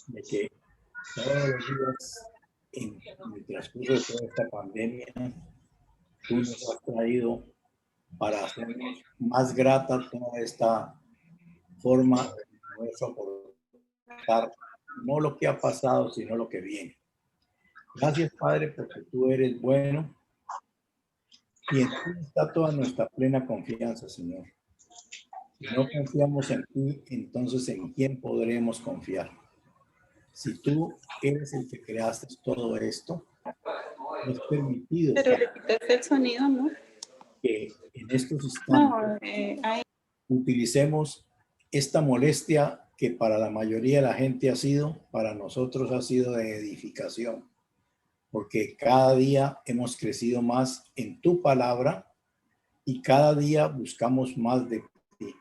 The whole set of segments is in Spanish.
de que todos los días en el transcurso de toda esta pandemia, tú nos has traído para hacernos más grata toda esta forma de nuestro aportar, no lo que ha pasado, sino lo que viene. Gracias, Padre, porque tú eres bueno y en ti está toda nuestra plena confianza, Señor. Si no confiamos en ti, entonces ¿en quién podremos confiar? Si tú eres el que creaste todo esto, es permitido pero le quitaste el sonido, ¿no? que en estos No, instantes utilicemos esta molestia que para la mayoría de la gente ha sido, para nosotros ha sido de edificación, porque cada día hemos crecido más en tu palabra y cada día buscamos más de ti.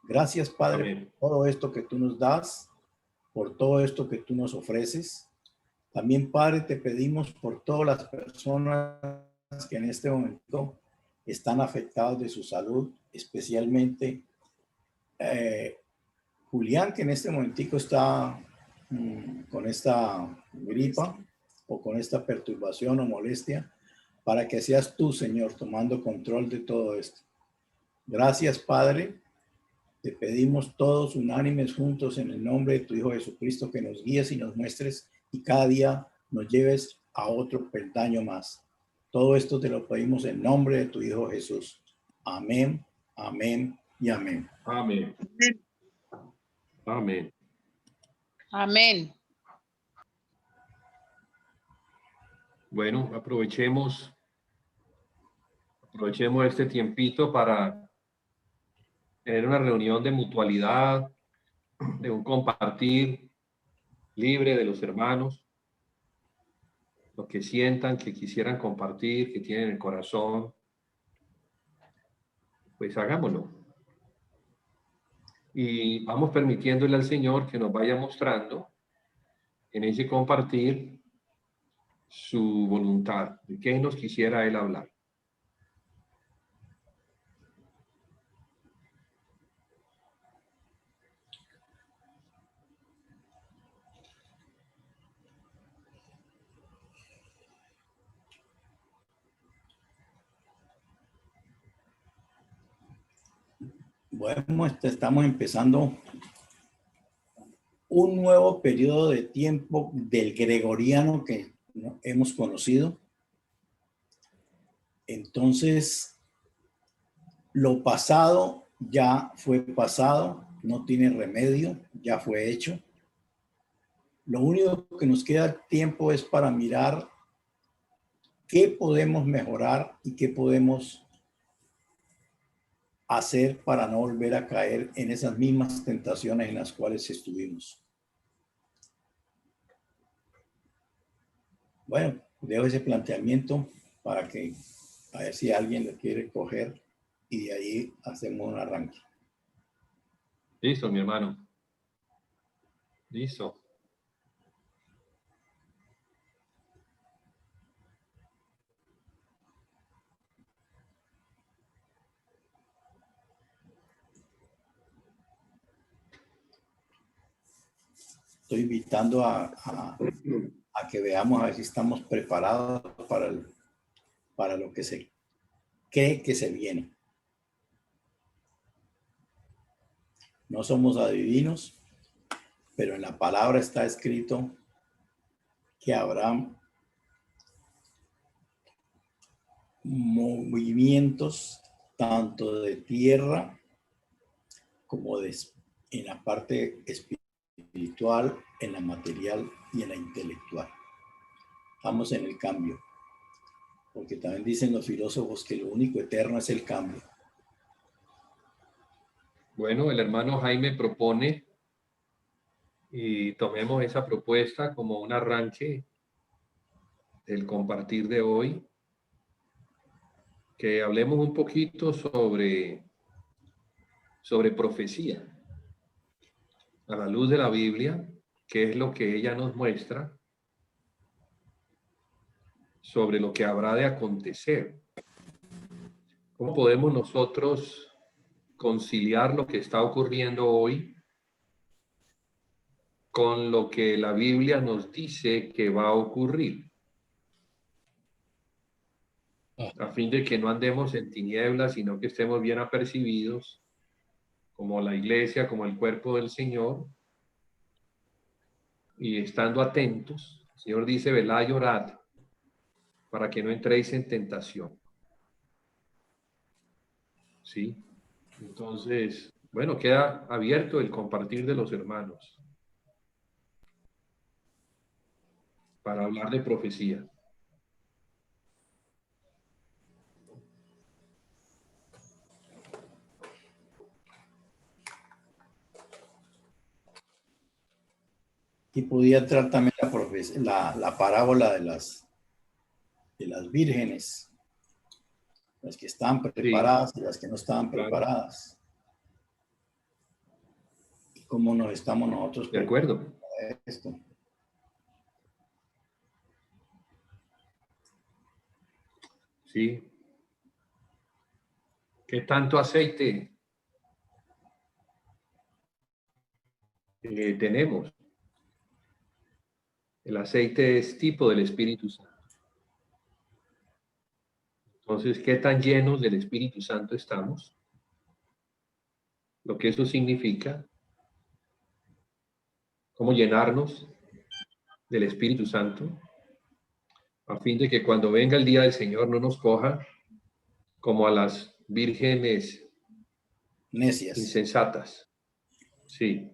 Gracias, Padre, Amén. por todo esto que tú nos das, por todo esto que tú nos ofreces. También, Padre, te pedimos por todas las personas que en este momento están afectadas de su salud, especialmente Julián, que en este momentico está con esta gripa o con esta perturbación o molestia, para que seas tú, Señor, tomando control de todo esto. Gracias, Padre. Te pedimos todos unánimes juntos en el nombre de tu Hijo Jesucristo que nos guíes y nos muestres y cada día nos lleves a otro peldaño más. Todo esto te lo pedimos en nombre de tu Hijo Jesús. Amén, amén y amén. Amén. Amén. Amén. Bueno, aprovechemos este tiempito para tener una reunión de mutualidad, de un compartir libre de los hermanos, lo que sientan, que quisieran compartir, que tienen en el corazón, pues hagámoslo. Y vamos permitiéndole al Señor que nos vaya mostrando en ese compartir su voluntad, de qué nos quisiera Él hablar. Bueno, estamos empezando un nuevo periodo de tiempo del gregoriano que hemos conocido. Entonces, lo pasado ya fue pasado, no tiene remedio, ya fue hecho. Lo único que nos queda tiempo es para mirar qué podemos mejorar y qué podemos hacer para no volver a caer en esas mismas tentaciones en las cuales estuvimos. Bueno, dejo ese planteamiento para que a ver si alguien lo quiere coger y de ahí hacemos un arranque. Listo, mi hermano. Listo. Estoy invitando a que veamos a ver si estamos preparados para lo que se cree que se viene. No somos adivinos, pero en la palabra está escrito que habrá movimientos tanto de tierra como en la parte espiritual, en la material y en la intelectual. Estamos en el cambio, porque también dicen los filósofos que lo único eterno es el cambio. Bueno, el hermano Jaime propone y tomemos esa propuesta como un arranque del compartir de hoy, que hablemos un poquito sobre profecía a la luz de la Biblia, qué es lo que ella nos muestra sobre lo que habrá de acontecer. ¿Cómo podemos nosotros conciliar lo que está ocurriendo hoy con lo que la Biblia nos dice que va a ocurrir, a fin de que no andemos en tinieblas, sino que estemos bien apercibidos, como la iglesia, como el cuerpo del Señor, y estando atentos. El Señor dice, velad y orad, para que no entréis en tentación. ¿Sí? Entonces, bueno, queda abierto el compartir de los hermanos para hablar de profecía. Y podía entrar también la parábola de las vírgenes, las que estaban preparadas y las que no estaban preparadas. ¿Y cómo nos estamos nosotros De acuerdo. para esto? Sí. ¿Qué tanto aceite tenemos? El aceite es tipo del Espíritu Santo. Entonces, ¿qué tan llenos del Espíritu Santo estamos? Lo que eso significa, cómo llenarnos del Espíritu Santo, a fin de que cuando venga el día del Señor no nos coja como a las vírgenes Necias. insensatas. Sí.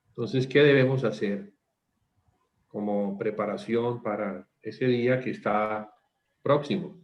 Entonces, ¿qué debemos hacer como preparación para ese día que está próximo?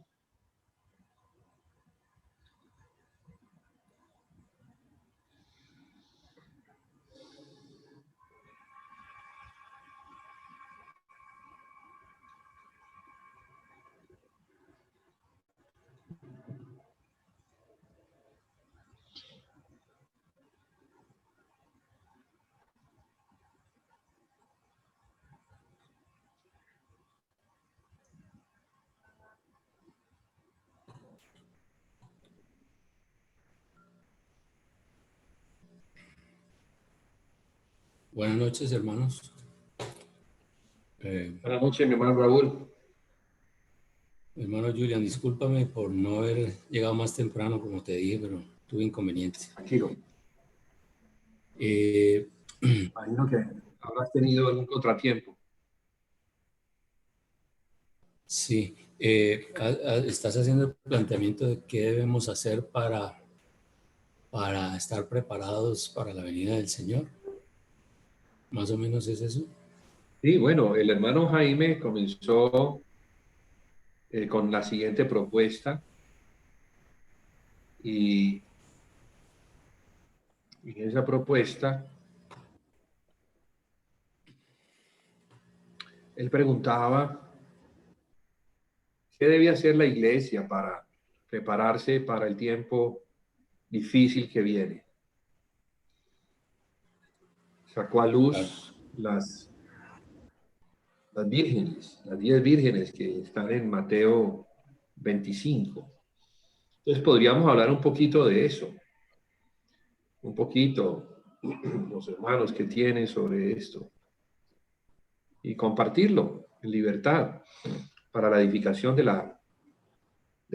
Buenas noches, hermanos. Buenas noches, mi hermano Raúl. Hermano Julian, discúlpame por no haber llegado más temprano, como te dije, pero tuve inconvenientes. Tranquilo. Eh, Imagino que habrás tenido algún contratiempo. sí, estás haciendo el planteamiento de qué debemos hacer para estar preparados para la venida del Señor. Más o menos es eso. Sí, bueno, el hermano Jaime comenzó con la siguiente propuesta y esa propuesta, él preguntaba qué debía hacer la iglesia para prepararse para el tiempo difícil que viene. Sacó a luz las vírgenes, las 10 vírgenes que están en Mateo 25. Entonces podríamos hablar un poquito de eso, un poquito, los hermanos que tienen sobre esto, y compartirlo en libertad para la edificación de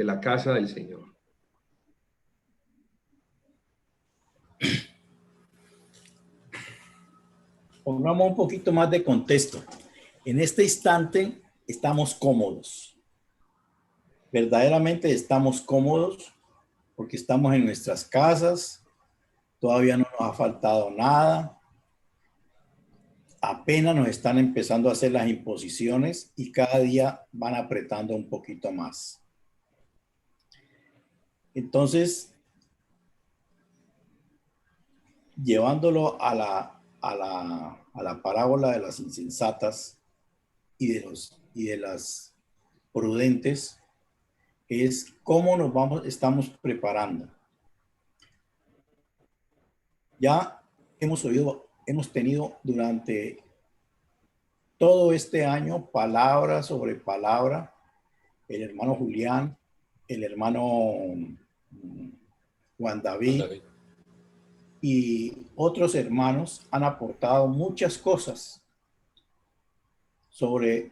la casa del Señor. Pongamos un poquito más de contexto. En este instante estamos cómodos. Verdaderamente estamos cómodos porque estamos en nuestras casas. Todavía no nos ha faltado nada. Apenas nos están empezando a hacer las imposiciones y cada día van apretando un poquito más. Entonces, llevándolo a la parábola de las insensatas y de las prudentes, es cómo estamos preparando. Ya hemos tenido durante todo este año palabra sobre palabra, el hermano Julián, el hermano Juan David, y otros hermanos han aportado muchas cosas sobre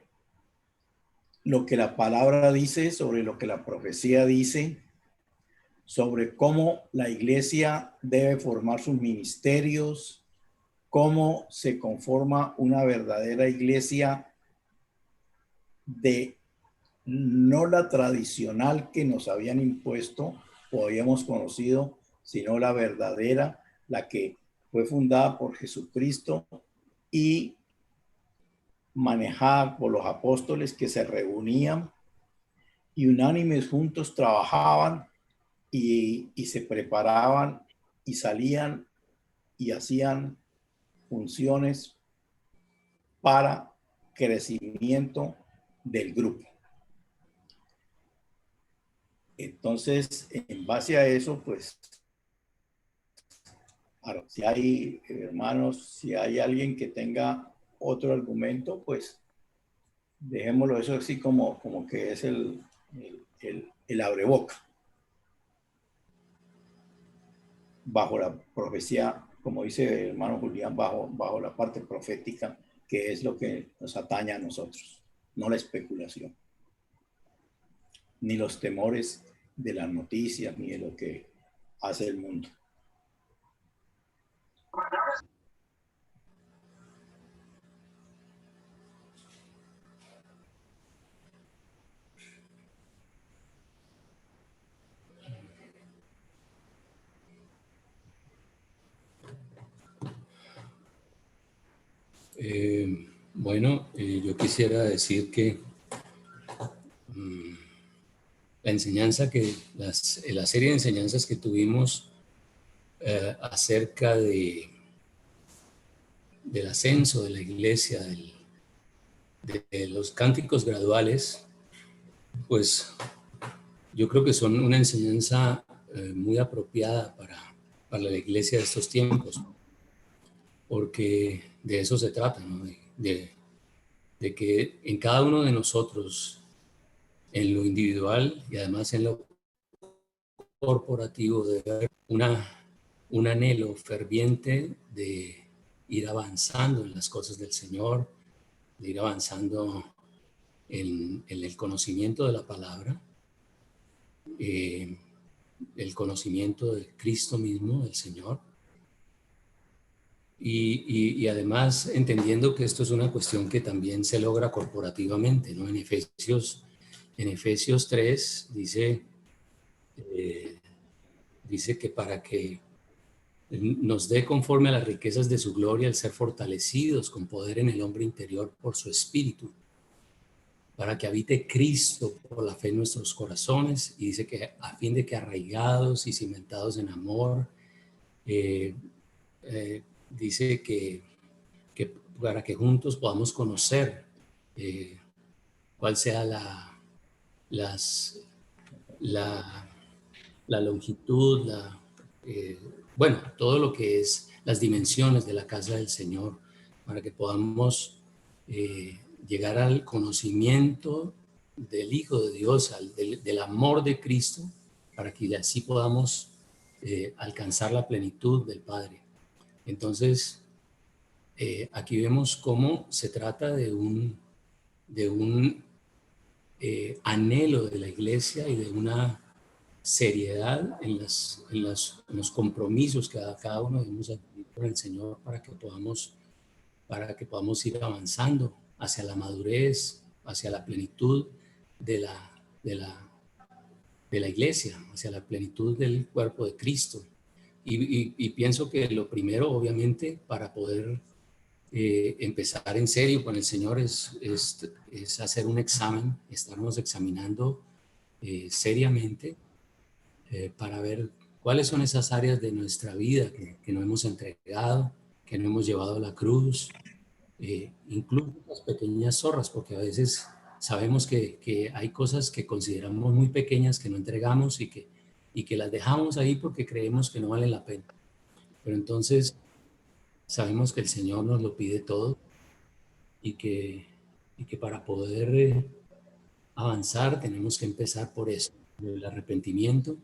lo que la palabra dice, sobre lo que la profecía dice, sobre cómo la iglesia debe formar sus ministerios, cómo se conforma una verdadera iglesia de no la tradicional que nos habían impuesto o habíamos conocido, sino la verdadera, la que fue fundada por Jesucristo y manejada por los apóstoles que se reunían y unánimes juntos trabajaban y se preparaban y salían y hacían funciones para crecimiento del grupo. Entonces, en base a eso, pues, si hay hermanos, si hay alguien que tenga otro argumento, pues dejémoslo eso así como que es el abreboca. Bajo la profecía, como dice el hermano Julián, bajo la parte profética, que es lo que nos atañe a nosotros, no la especulación, ni los temores de las noticias, ni de lo que hace el mundo. Yo quisiera decir que la enseñanza la serie de enseñanzas que tuvimos acerca del ascenso de la iglesia, de los cánticos graduales, pues yo creo que son una enseñanza muy apropiada para la iglesia de estos tiempos, porque de eso se trata, ¿no? De que en cada uno de nosotros, en lo individual y además en lo corporativo, debe haber un anhelo ferviente de ir avanzando en las cosas del Señor, de ir avanzando en el conocimiento de la palabra, el conocimiento de Cristo mismo, del Señor, y además entendiendo que esto es una cuestión que también se logra corporativamente, ¿no? En Efesios 3 dice que para que nos dé conforme a las riquezas de su gloria el ser fortalecidos con poder en el hombre interior por su espíritu, para que habite Cristo por la fe en nuestros corazones, y dice que a fin de que arraigados y cimentados en amor, dice que para que juntos podamos conocer cuál sea la longitud, todo lo que es las dimensiones de la casa del Señor, para que podamos llegar al conocimiento del Hijo de Dios, del amor de Cristo, para que así podamos alcanzar la plenitud del Padre. Entonces, aquí vemos cómo se trata de un anhelo de la iglesia y de una seriedad en los compromisos que cada uno debemos adquirir con el Señor para que podamos ir avanzando hacia la madurez, hacia la plenitud de la iglesia, hacia la plenitud del cuerpo de Cristo. Y pienso que lo primero, obviamente, para poder empezar en serio con el Señor es hacer un examen, estarnos examinando seriamente para ver cuáles son esas áreas de nuestra vida que no hemos entregado, que no hemos llevado a la cruz, incluso las pequeñas zorras, porque a veces sabemos que hay cosas que consideramos muy pequeñas que no entregamos y que las dejamos ahí porque creemos que no valen la pena. Pero entonces sabemos que el Señor nos lo pide todo y que para poder avanzar tenemos que empezar por eso, el arrepentimiento,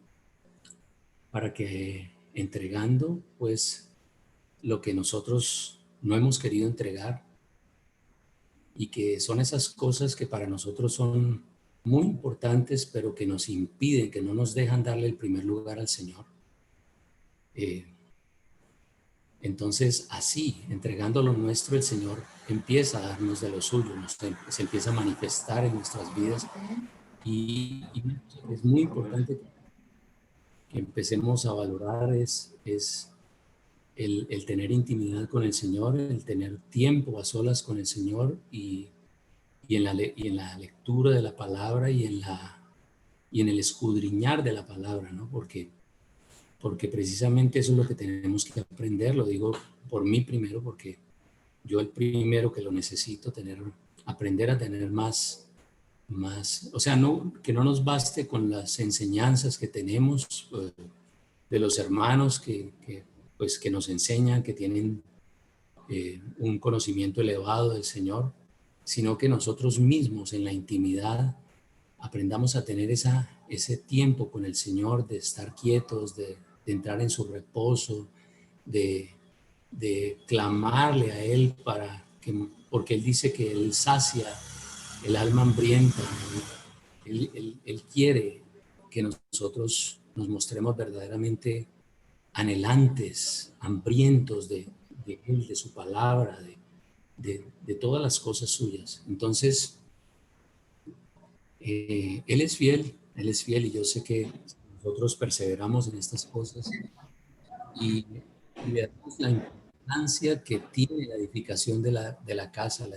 para que entregando pues lo que nosotros no hemos querido entregar, y que son esas cosas que para nosotros son muy importantes, pero que nos impiden, que no nos dejan darle el primer lugar al Señor. Entonces, así, entregando lo nuestro, el Señor empieza a darnos de lo suyo, se empieza a manifestar en nuestras vidas, y es muy importante que empecemos a valorar es el tener intimidad con el Señor, el tener tiempo a solas con el Señor, y en la lectura de la palabra, y en el escudriñar de la palabra, ¿no? Porque precisamente eso es lo que tenemos que aprender. Lo digo por mí primero, porque yo el primero que lo necesito, aprender a tener más, o sea, que no nos baste con las enseñanzas que tenemos de los hermanos pues, que nos enseñan, que tienen un conocimiento elevado del Señor, sino que nosotros mismos en la intimidad aprendamos a tener ese tiempo con el Señor, de estar quietos, de entrar en su reposo, de clamarle a Él porque Él dice que Él sacia el alma hambrienta. Él quiere que nosotros nos mostremos verdaderamente anhelantes, hambrientos de Él, de su palabra, de todas las cosas suyas. Entonces, Él es fiel, y yo sé que nosotros perseveramos en estas cosas y le damos la importancia que tiene la edificación de la casa,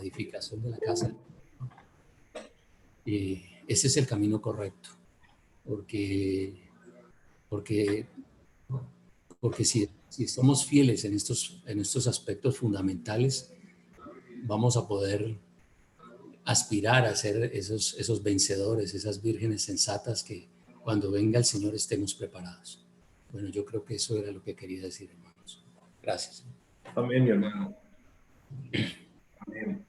ese es el camino correcto, porque si somos fieles en estos aspectos fundamentales, vamos a poder aspirar a ser esos vencedores, esas vírgenes sensatas, que cuando venga el Señor estemos preparados. Bueno, yo creo que eso era lo que quería decir, hermanos. Gracias. Amén, mi hermano. Amén.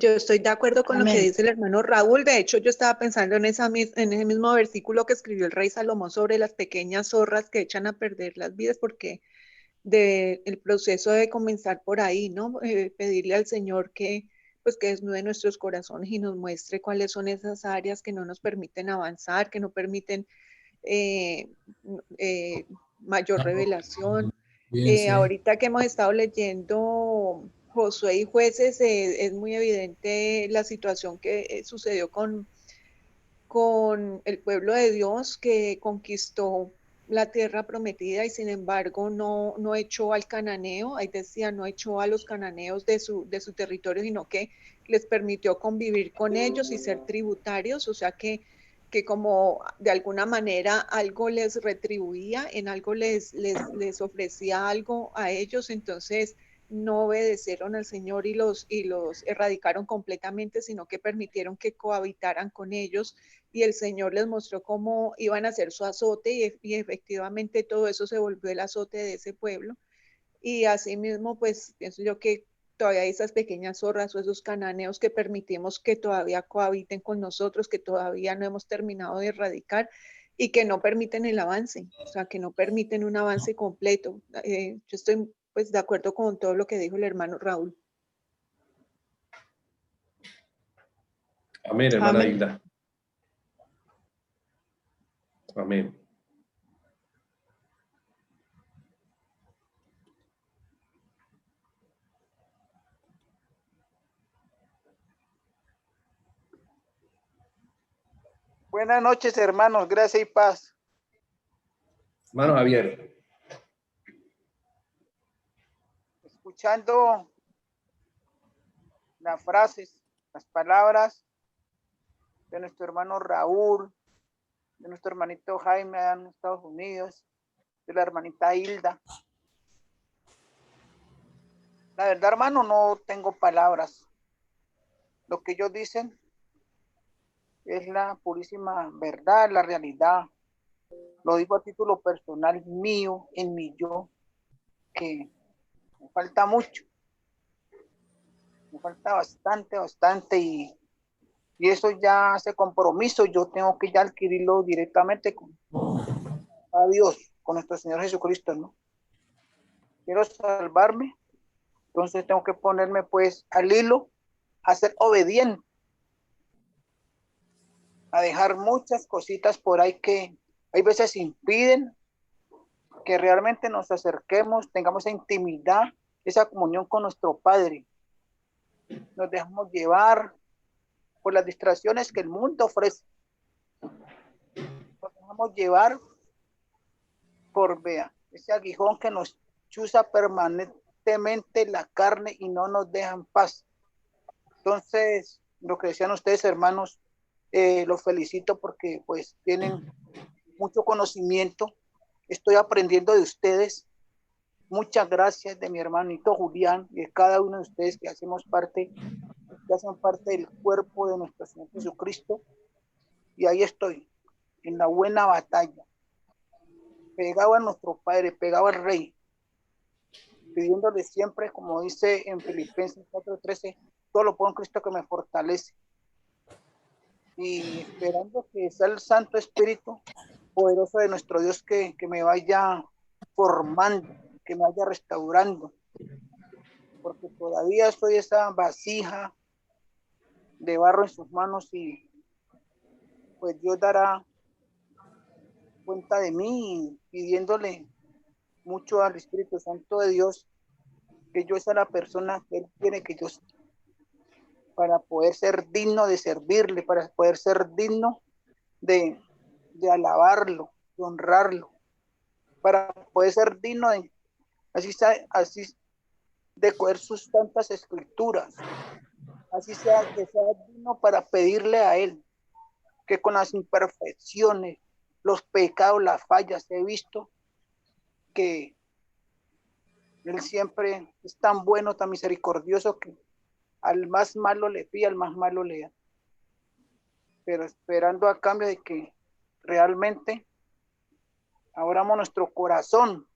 Yo estoy de acuerdo con lo que Amén. dice el hermano Raúl. De hecho, yo estaba pensando en ese mismo versículo que escribió el rey Salomón sobre las pequeñas zorras que echan a perder las vidas, porque el proceso debe comenzar por ahí, ¿no? Pedirle al Señor pues que desnude nuestros corazones y nos muestre cuáles son esas áreas que no nos permiten avanzar, que no permiten eh, mayor revelación. Ahorita que hemos estado leyendo Josué y Jueces, es muy evidente la situación que sucedió con el pueblo de Dios, que conquistó la tierra prometida y sin embargo no echó al cananeo. Ahí decía, no echó a los cananeos de su territorio, sino que les permitió convivir con ellos y ser tributarios, o sea que como de alguna manera algo les retribuía, en algo les ofrecía algo a ellos. Entonces no obedecieron al Señor y los erradicaron completamente, sino que permitieron que cohabitaran con ellos, y el Señor les mostró cómo iban a hacer su azote, y efectivamente todo eso se volvió el azote de ese pueblo. Y asimismo, pues pienso yo que todavía hay esas pequeñas zorras o esos cananeos que permitimos que todavía cohabiten con nosotros, que todavía no hemos terminado de erradicar y que no permiten el avance, o sea, que no permiten un avance completo. Yo estoy pues de acuerdo con todo lo que dijo el hermano Raúl. Amén, hermana Amén. Hilda. Amén. Buenas noches, hermanos. Gracia y paz. Hermano Javier. Escuchando las frases, las palabras de nuestro hermano Raúl, de nuestro hermanito Jaime en Estados Unidos, de la hermanita Hilda. La verdad, hermano, no tengo palabras. Lo que ellos dicen es la purísima verdad, la realidad. Lo digo a título personal mío, en mi yo, que me falta mucho. Me falta bastante, y eso ya, ese compromiso, yo tengo que ya adquirirlo directamente a Dios con nuestro Señor Jesucristo, ¿no? Quiero salvarme, entonces tengo que ponerme pues al hilo, a ser obediente, a dejar muchas cositas por ahí que hay veces impiden que realmente nos acerquemos, tengamos esa intimidad, esa comunión con nuestro Padre. Nos dejamos llevar por las distracciones que el mundo ofrece. Nos dejamos llevar por, vea, ese aguijón que nos chuza permanentemente la carne y no nos deja en paz. Entonces, lo que decían ustedes, hermanos, los felicito porque pues tienen mucho conocimiento. Estoy aprendiendo de ustedes. Muchas gracias de mi hermanito Julián y de cada uno de ustedes que hacen parte del cuerpo de nuestro Señor Jesucristo. Y ahí estoy, en la buena batalla, pegado a nuestro Padre, pegado al Rey, pidiéndole siempre, como dice en Filipenses 4:13, todo lo puedo en Cristo que me fortalece. Y esperando que sea el Santo Espíritu poderoso de nuestro Dios que me vaya formando, que me vaya restaurando, porque todavía soy esa vasija de barro en sus manos y pues Dios dará cuenta de mí, pidiéndole mucho al Espíritu Santo de Dios que yo sea la persona que Él quiere que yo sea, para poder ser digno de servirle, para poder ser digno de alabarlo, de honrarlo, para poder ser digno de así de coger sus tantas escrituras, así sea que sea digno para pedirle a Él, que con las imperfecciones, los pecados, las fallas, he visto que Él siempre es tan bueno, tan misericordioso, que al más malo le pide, al más malo le da. Pero esperando a cambio de que realmente abramos nuestro corazón,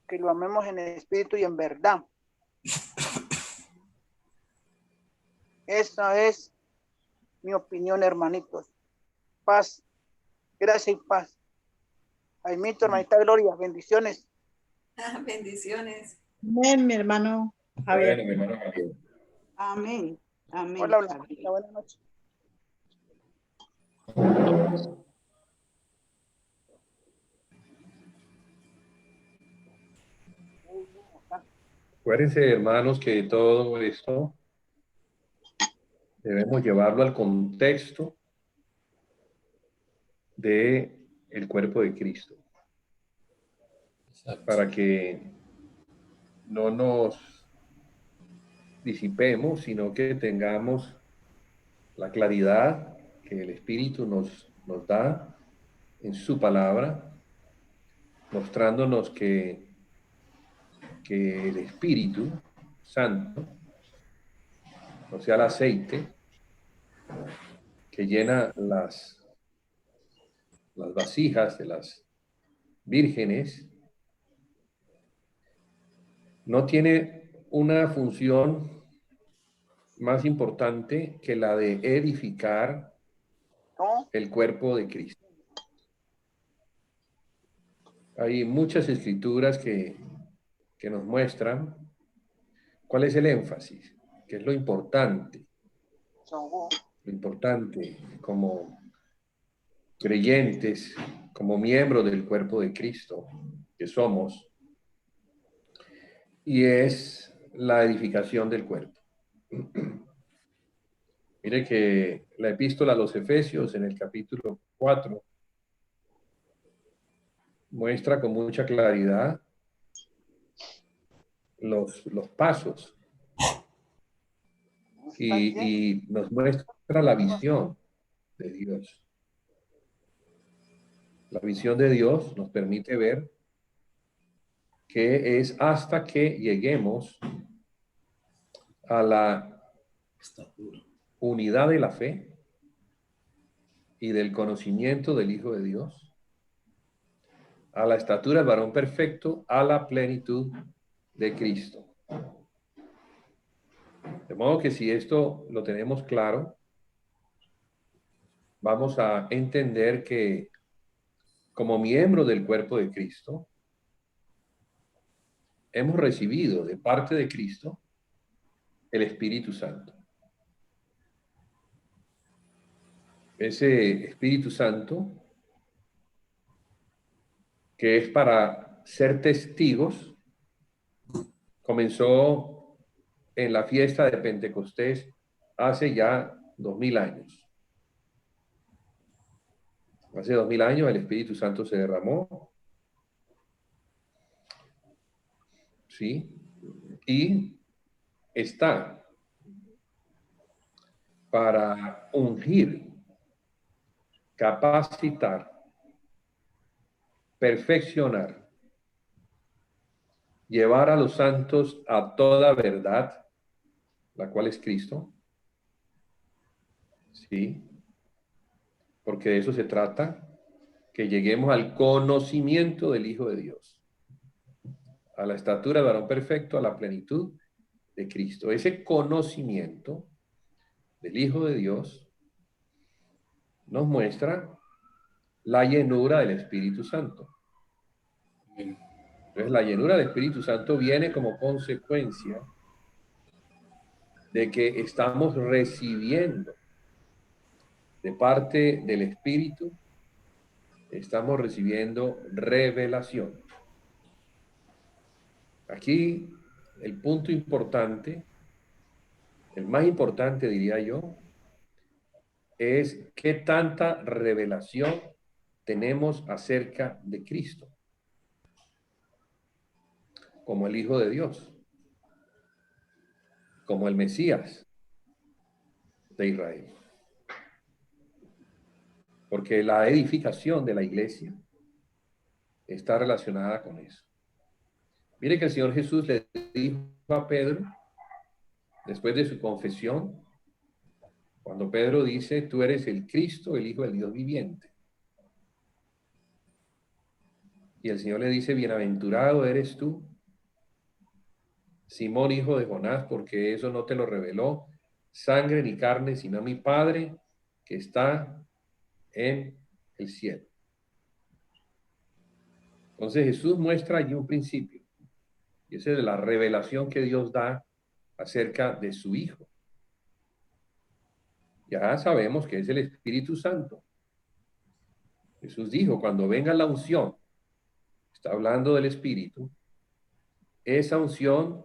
que lo amemos en el espíritu y en verdad. Esa es mi opinión, hermanitos. Paz, gracia y paz. Jaimito, hermanita Gloria, bendiciones. Bendiciones. Amén, mi hermano Javier. Bueno, mi hermano Javier. Amén. Amén. Hola, Blanquita, buenas noches. Acuérdense, hermanos, que todo esto debemos llevarlo al contexto de el cuerpo de Cristo, Exacto. para que no nos disipemos, sino que tengamos la claridad que el Espíritu nos da en su palabra, mostrándonos que el Espíritu Santo, o sea, el aceite que llena las vasijas de las vírgenes, no tiene una función más importante que la de edificar ¿No? el cuerpo de Cristo. Hay muchas escrituras que nos muestran cuál es el énfasis, qué es lo importante como creyentes, como miembros del cuerpo de Cristo que somos, y es la edificación del cuerpo. Mire que la epístola a los Efesios en el capítulo 4 muestra con mucha claridad los pasos y nos muestra la visión de Dios. La visión de Dios nos permite ver que es hasta que lleguemos a la unidad de la fe y del conocimiento del Hijo de Dios, a la estatura del varón perfecto, a la plenitud de Cristo. De modo que si esto lo tenemos claro, vamos a entender que como miembros del cuerpo de Cristo, hemos recibido de parte de Cristo el Espíritu Santo. Ese Espíritu Santo que es para ser testigos, comenzó en la fiesta de Pentecostés hace ya 2000 años. Hace 2000 años el Espíritu Santo se derramó. ¿Sí? Y está para ungir, capacitar, perfeccionar, llevar a los santos a toda verdad, la cual es Cristo. ¿Sí? Porque de eso se trata, que lleguemos al conocimiento del Hijo de Dios, a la estatura de varón perfecto, a la plenitud de Cristo. Ese conocimiento del Hijo de Dios nos muestra la llenura del Espíritu Santo. Entonces, la llenura del Espíritu Santo viene como consecuencia de que estamos recibiendo de parte del Espíritu, estamos recibiendo revelación. Aquí el punto importante, el más importante diría yo, es qué tanta revelación tenemos acerca de Cristo como el Hijo de Dios, como el Mesías de Israel. Porque la edificación de la iglesia está relacionada con eso. Mire que el Señor Jesús le dijo a Pedro, después de su confesión, cuando Pedro dice, tú eres el Cristo, el Hijo del Dios viviente. Y el Señor le dice, bienaventurado eres tú, Simón, hijo de Jonás, porque eso no te lo reveló sangre ni carne, sino mi Padre que está en el cielo. Entonces Jesús muestra allí un principio, y esa es la revelación que Dios da acerca de su Hijo. Ya sabemos que es el Espíritu Santo. Jesús dijo, cuando venga la unción, está hablando del Espíritu, esa unción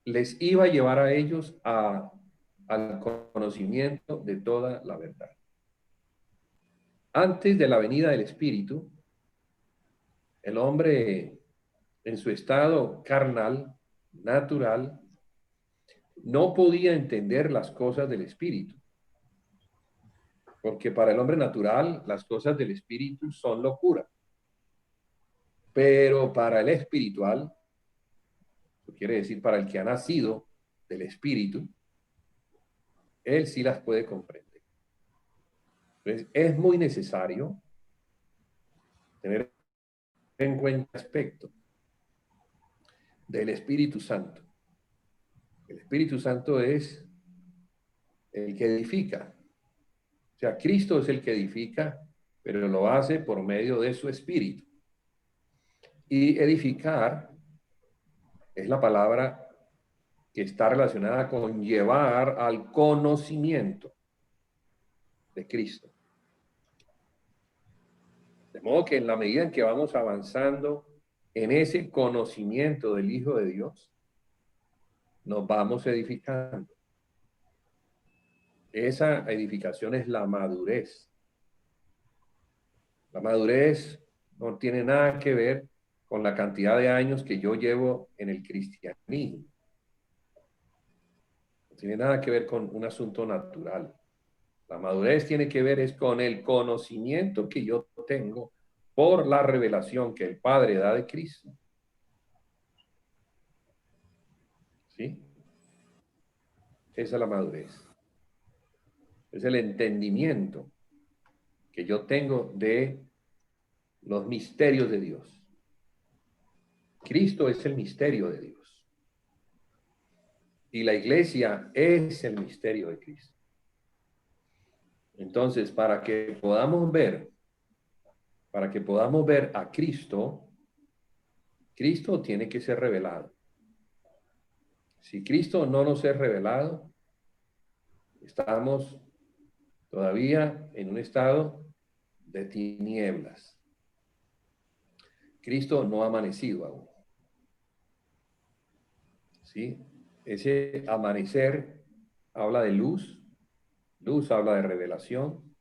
les iba a llevar a ellos al conocimiento de toda la verdad. Antes de la venida del Espíritu, el hombre en su estado carnal, natural, no podía entender las cosas del Espíritu. Porque para el hombre natural, las cosas del Espíritu son locura. Pero para el espiritual, eso quiere decir para el que ha nacido del Espíritu, él sí las puede comprender. Entonces, es muy necesario tener en cuenta el aspecto del Espíritu Santo. El Espíritu Santo es el que edifica. O sea, Cristo es el que edifica, pero lo hace por medio de su Espíritu. Y edificar es la palabra que está relacionada con llevar al conocimiento de Cristo. De modo que en la medida en que vamos avanzando en ese conocimiento del Hijo de Dios, nos vamos edificando. Esa edificación es la madurez. La madurez no tiene nada que ver con la cantidad de años que yo llevo en el cristianismo. No tiene nada que ver con un asunto natural. La madurez tiene que ver es con el conocimiento que yo tengo por la revelación que el Padre da de Cristo. ¿Sí? Esa es la madurez. Es el entendimiento que yo tengo de los misterios de Dios. Cristo es el misterio de Dios. Y la iglesia es el misterio de Cristo. Entonces, para que podamos ver para que podamos ver a Cristo, Cristo tiene que ser revelado. Si Cristo no nos es revelado, estamos todavía en un estado de tinieblas. Cristo no ha amanecido aún. ¿Sí? Ese amanecer habla de luz, luz habla de revelación,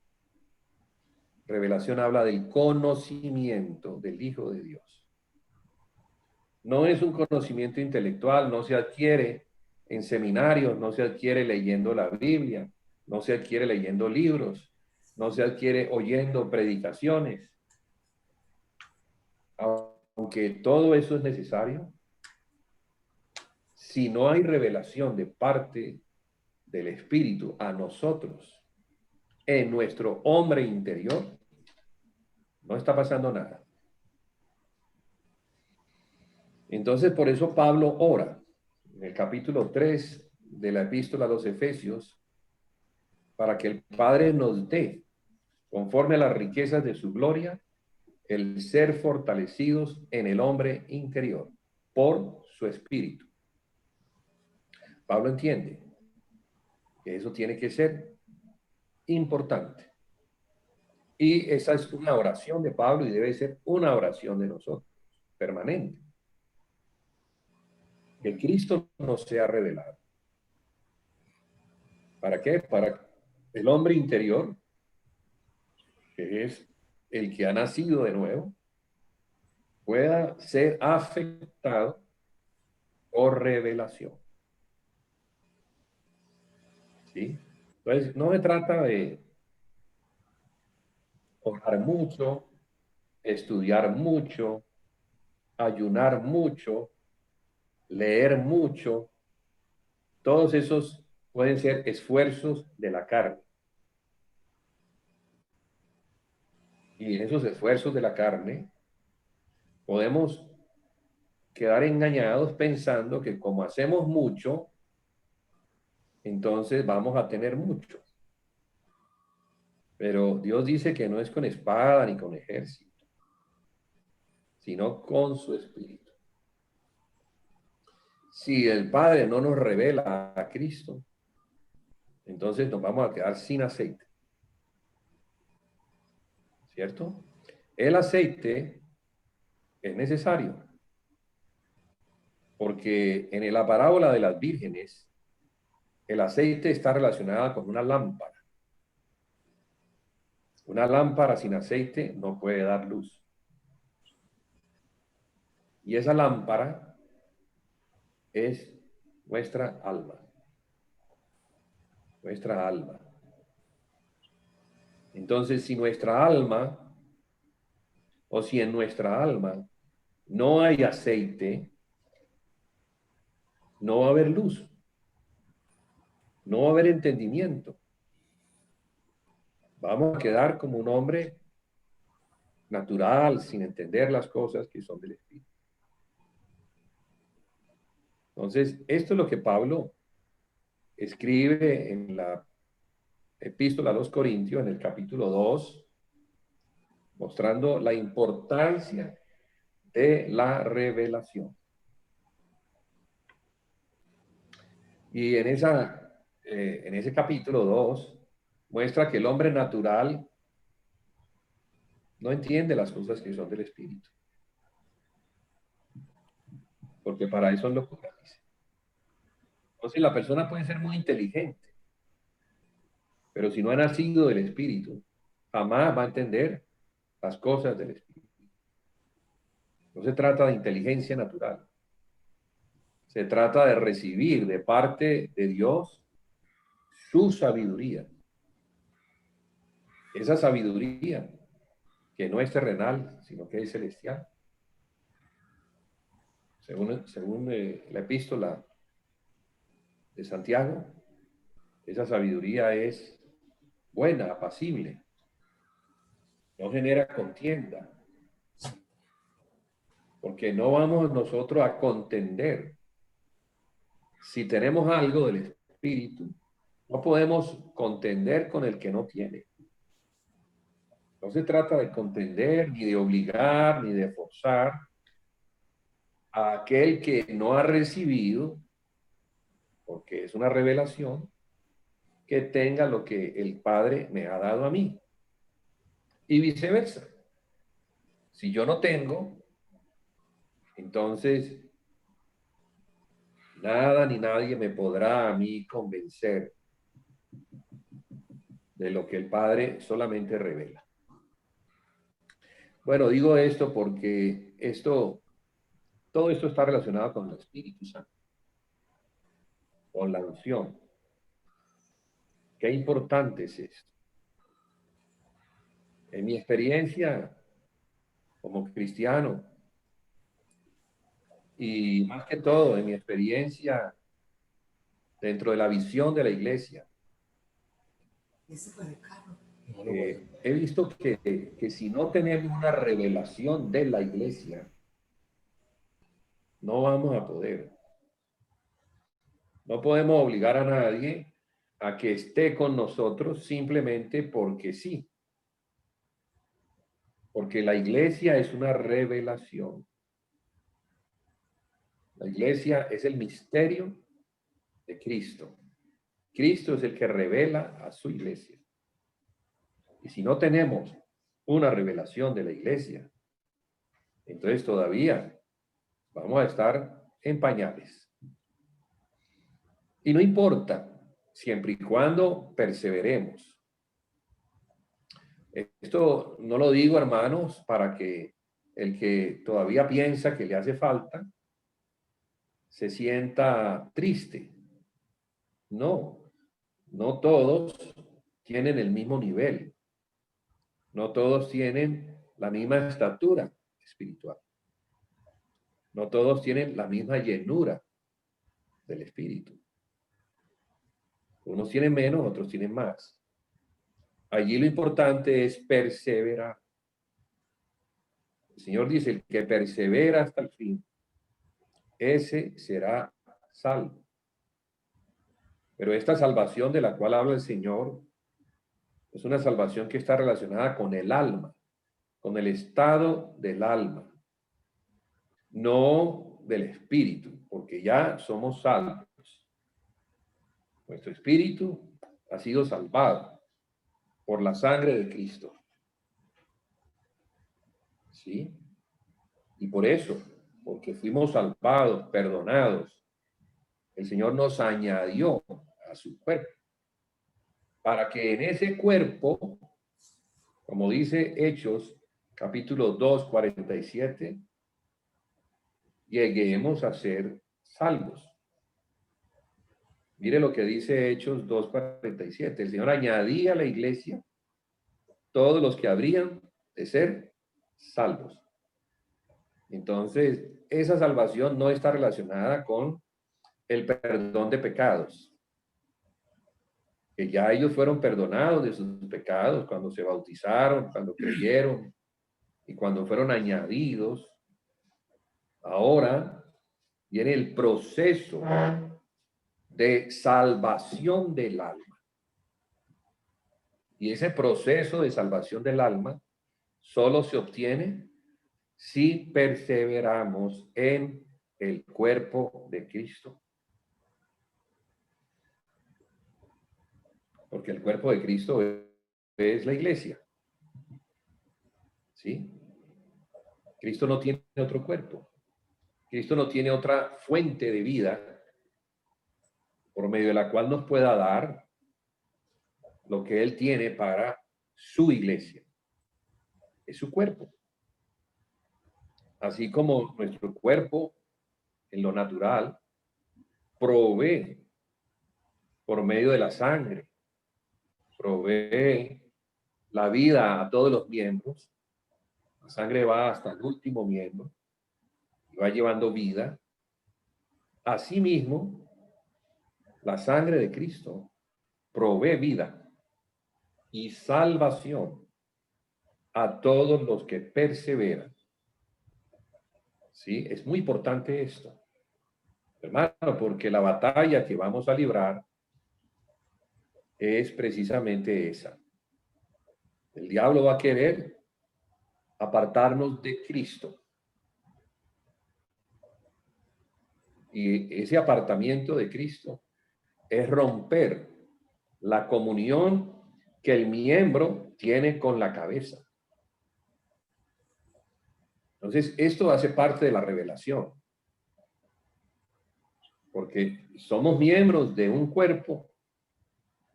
revelación habla del conocimiento del Hijo de Dios. No es un conocimiento intelectual, no se adquiere en seminarios, no se adquiere leyendo la Biblia, no se adquiere leyendo libros, no se adquiere oyendo predicaciones. Aunque todo eso es necesario, si no hay revelación de parte del Espíritu a nosotros, en nuestro hombre interior, no está pasando nada. Entonces, por eso Pablo ora en el capítulo 3 de la epístola a los Efesios, para que el Padre nos dé, conforme a las riquezas de su gloria, el ser fortalecidos en el hombre interior, por su Espíritu. Pablo entiende que eso tiene que ser importante. Y esa es una oración de Pablo y debe ser una oración de nosotros, permanente. Que Cristo nos sea revelado. ¿Para qué? Para el hombre interior, que es el que ha nacido de nuevo, pueda ser afectado por revelación. ¿Sí? Entonces, no se trata de orar mucho, estudiar mucho, ayunar mucho, leer mucho. Todos esos pueden ser esfuerzos de la carne. Y en esos esfuerzos de la carne podemos quedar engañados pensando que como hacemos mucho, entonces vamos a tener mucho. Pero Dios dice que no es con espada ni con ejército, sino con su Espíritu. Si el Padre no nos revela a Cristo, entonces nos vamos a quedar sin aceite. ¿Cierto? El aceite es necesario, porque en la parábola de las vírgenes, el aceite está relacionado con una lámpara. Una lámpara sin aceite no puede dar luz. Y esa lámpara es nuestra alma. Nuestra alma. Entonces, si nuestra alma, o si en nuestra alma no hay aceite, no va a haber luz. No va a haber entendimiento. Vamos a quedar como un hombre natural, sin entender las cosas que son del Espíritu. Entonces, esto es lo que Pablo escribe en la epístola a los Corintios, en el capítulo 2, mostrando la importancia de la revelación. Y en ese capítulo 2, muestra que el hombre natural no entiende las cosas que son del Espíritu. Porque para eso es lo que dice. Entonces la persona puede ser muy inteligente, pero si no ha nacido del Espíritu, jamás va a entender las cosas del Espíritu. No se trata de inteligencia natural. Se trata de recibir de parte de Dios su sabiduría. Esa sabiduría que no es terrenal, sino que es celestial. Según la epístola de Santiago, esa sabiduría es buena, apacible, no genera contienda, porque no vamos nosotros a contender. Si tenemos algo del Espíritu, no podemos contender con el que no tiene. No se trata de contender, ni de obligar, ni de forzar a aquel que no ha recibido, porque es una revelación, que tenga lo que el Padre me ha dado a mí. Y viceversa. Si yo no tengo, entonces nada ni nadie me podrá a mí convencer de lo que el Padre solamente revela. Bueno, digo esto porque todo esto está relacionado con el Espíritu Santo, con la unción. Qué importante es esto. En mi experiencia como cristiano, y más que todo en mi experiencia dentro de la visión de la iglesia, he visto que si no tenemos una revelación de la iglesia, no vamos a poder. No podemos obligar a nadie a que esté con nosotros simplemente porque sí. Porque la iglesia es una revelación. La iglesia es el misterio de Cristo. Cristo es el que revela a su iglesia. Y si no tenemos una revelación de la iglesia, entonces todavía vamos a estar en pañales. Y no importa, siempre y cuando perseveremos. Esto no lo digo, hermanos, para que el que todavía piensa que le hace falta se sienta triste. No, no todos tienen el mismo nivel. No todos tienen la misma estatura espiritual. No todos tienen la misma llenura del Espíritu. Unos tienen menos, otros tienen más. Allí lo importante es perseverar. El Señor dice, el que persevera hasta el fin, ese será salvo. Pero esta salvación de la cual habla el Señor es una salvación que está relacionada con el alma, con el estado del alma, no del espíritu, porque ya somos salvos. Nuestro espíritu ha sido salvado por la sangre de Cristo. ¿Sí? Y por eso, porque fuimos salvados, perdonados, el Señor nos añadió a su cuerpo, para que en ese cuerpo, como dice Hechos, capítulo 2, 47, lleguemos a ser salvos. Mire lo que dice Hechos 2:47. El Señor añadía a la iglesia todos los que habrían de ser salvos. Entonces, esa salvación no está relacionada con el perdón de pecados. Que ya ellos fueron perdonados de sus pecados cuando se bautizaron, cuando creyeron y cuando fueron añadidos. Ahora viene el proceso de salvación del alma. Y ese proceso de salvación del alma solo se obtiene si perseveramos en el cuerpo de Cristo. Porque el cuerpo de Cristo es la iglesia. ¿Sí? Cristo no tiene otro cuerpo. Cristo no tiene otra fuente de vida por medio de la cual nos pueda dar lo que Él tiene para su iglesia. Es su cuerpo. Así como nuestro cuerpo, en lo natural, provee por medio de la sangre, provee la vida a todos los miembros. La sangre va hasta el último miembro y va llevando vida. Asimismo, la sangre de Cristo provee vida y salvación a todos los que perseveran. ¿Sí? Es muy importante esto, hermano, porque la batalla que vamos a librar es precisamente esa. El diablo va a querer apartarnos de Cristo. Y ese apartamiento de Cristo es romper la comunión que el miembro tiene con la cabeza. Entonces, esto hace parte de la revelación. Porque somos miembros de un cuerpo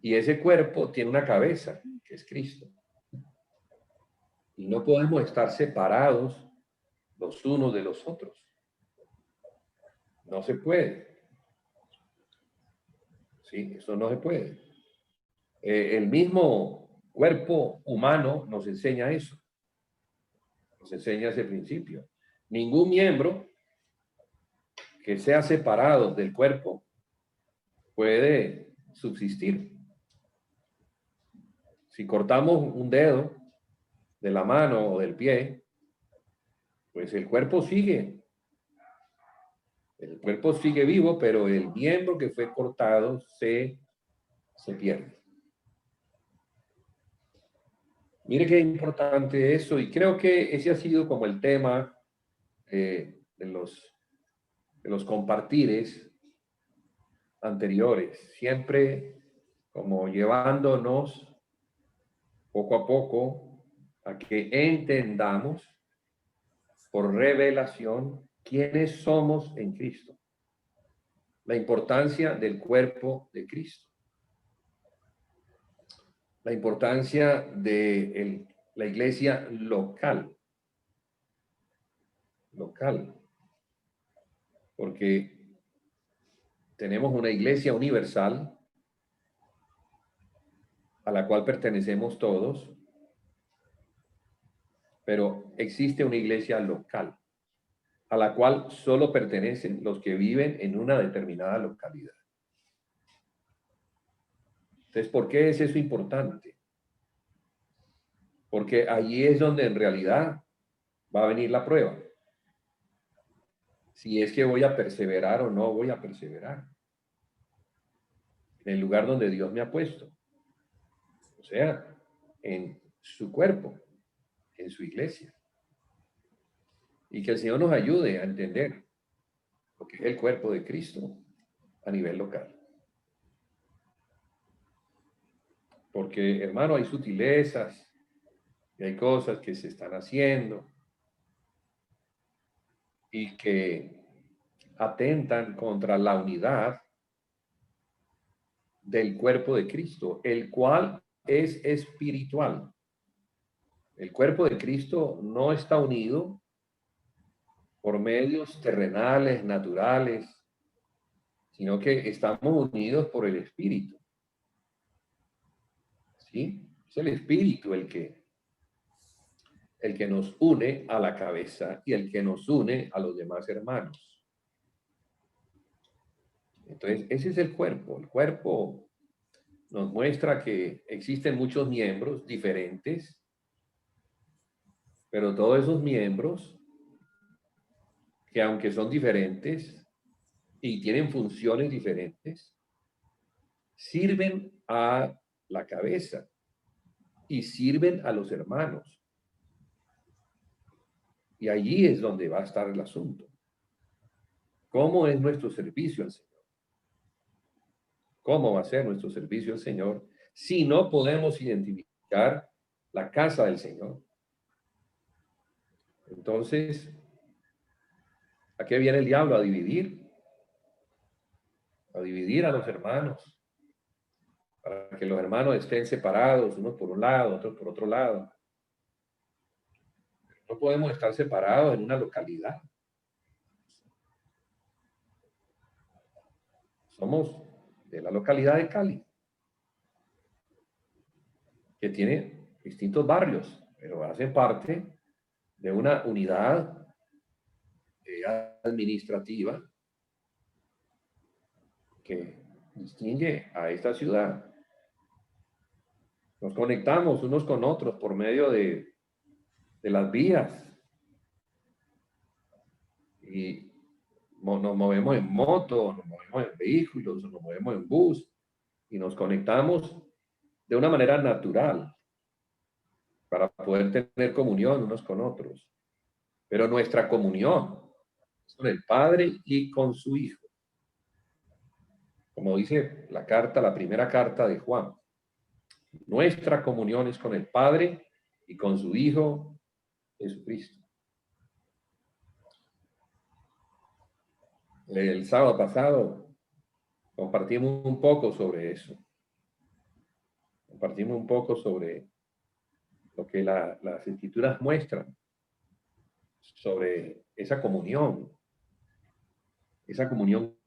y ese cuerpo tiene una cabeza, que es Cristo. Y no podemos estar separados los unos de los otros. No se puede. Sí, eso no se puede. El mismo cuerpo humano nos enseña eso. Nos enseña ese principio. Ningún miembro que sea separado del cuerpo puede subsistir. Si cortamos un dedo de la mano o del pie, pues el cuerpo sigue. El cuerpo sigue vivo, pero el miembro que fue cortado se pierde. Mire qué importante eso, y creo que ese ha sido como el tema de los compartires anteriores, siempre como llevándonos poco a poco a que entendamos por revelación quiénes somos en Cristo, la importancia del cuerpo de Cristo, la importancia de la iglesia local, porque tenemos una iglesia universal a la cual pertenecemos todos, pero existe una iglesia local a la cual solo pertenecen los que viven en una determinada localidad. Entonces, ¿por qué es eso importante? Porque allí es donde en realidad va a venir la prueba. Si es que voy a perseverar o no voy a perseverar en el lugar donde Dios me ha puesto. O sea, en su cuerpo, en su iglesia. Y que el Señor nos ayude a entender lo que es el cuerpo de Cristo a nivel local. Porque, hermano, hay sutilezas y hay cosas que se están haciendo y que atentan contra la unidad del cuerpo de Cristo, el cual es espiritual. El cuerpo de Cristo no está unido por medios terrenales, naturales, sino que estamos unidos por el Espíritu. ¿Sí? Es el Espíritu el que nos une a la cabeza y el que nos une a los demás hermanos. Entonces, ese es el cuerpo. El cuerpo nos muestra que existen muchos miembros diferentes, pero todos esos miembros, que aunque son diferentes y tienen funciones diferentes, sirven a la cabeza y sirven a los hermanos. Y allí es donde va a estar el asunto. ¿Cómo es nuestro servicio al Señor? ¿Cómo va a ser nuestro servicio al Señor si no podemos identificar la casa del Señor? Entonces, ¿a qué viene el diablo? A dividir a los hermanos, para que los hermanos estén separados, unos por un lado, otros por otro lado. No podemos estar separados en una localidad. Somos de la localidad de Cali, que tiene distintos barrios, pero hacen parte de una unidad administrativa que distingue a esta ciudad. Nos conectamos unos con otros por medio de las vías y nos movemos en moto, nos movemos en vehículos, nos movemos en bus y nos conectamos de una manera natural. para poder tener comunión unos con otros. Pero nuestra comunión es con el Padre y con su Hijo. Como dice la carta, la primera carta de Juan. Nuestra comunión es con el Padre y con su Hijo Jesucristo. El sábado pasado compartimos un poco sobre eso. Compartimos un poco sobre lo que las Escrituras muestran sobre esa comunión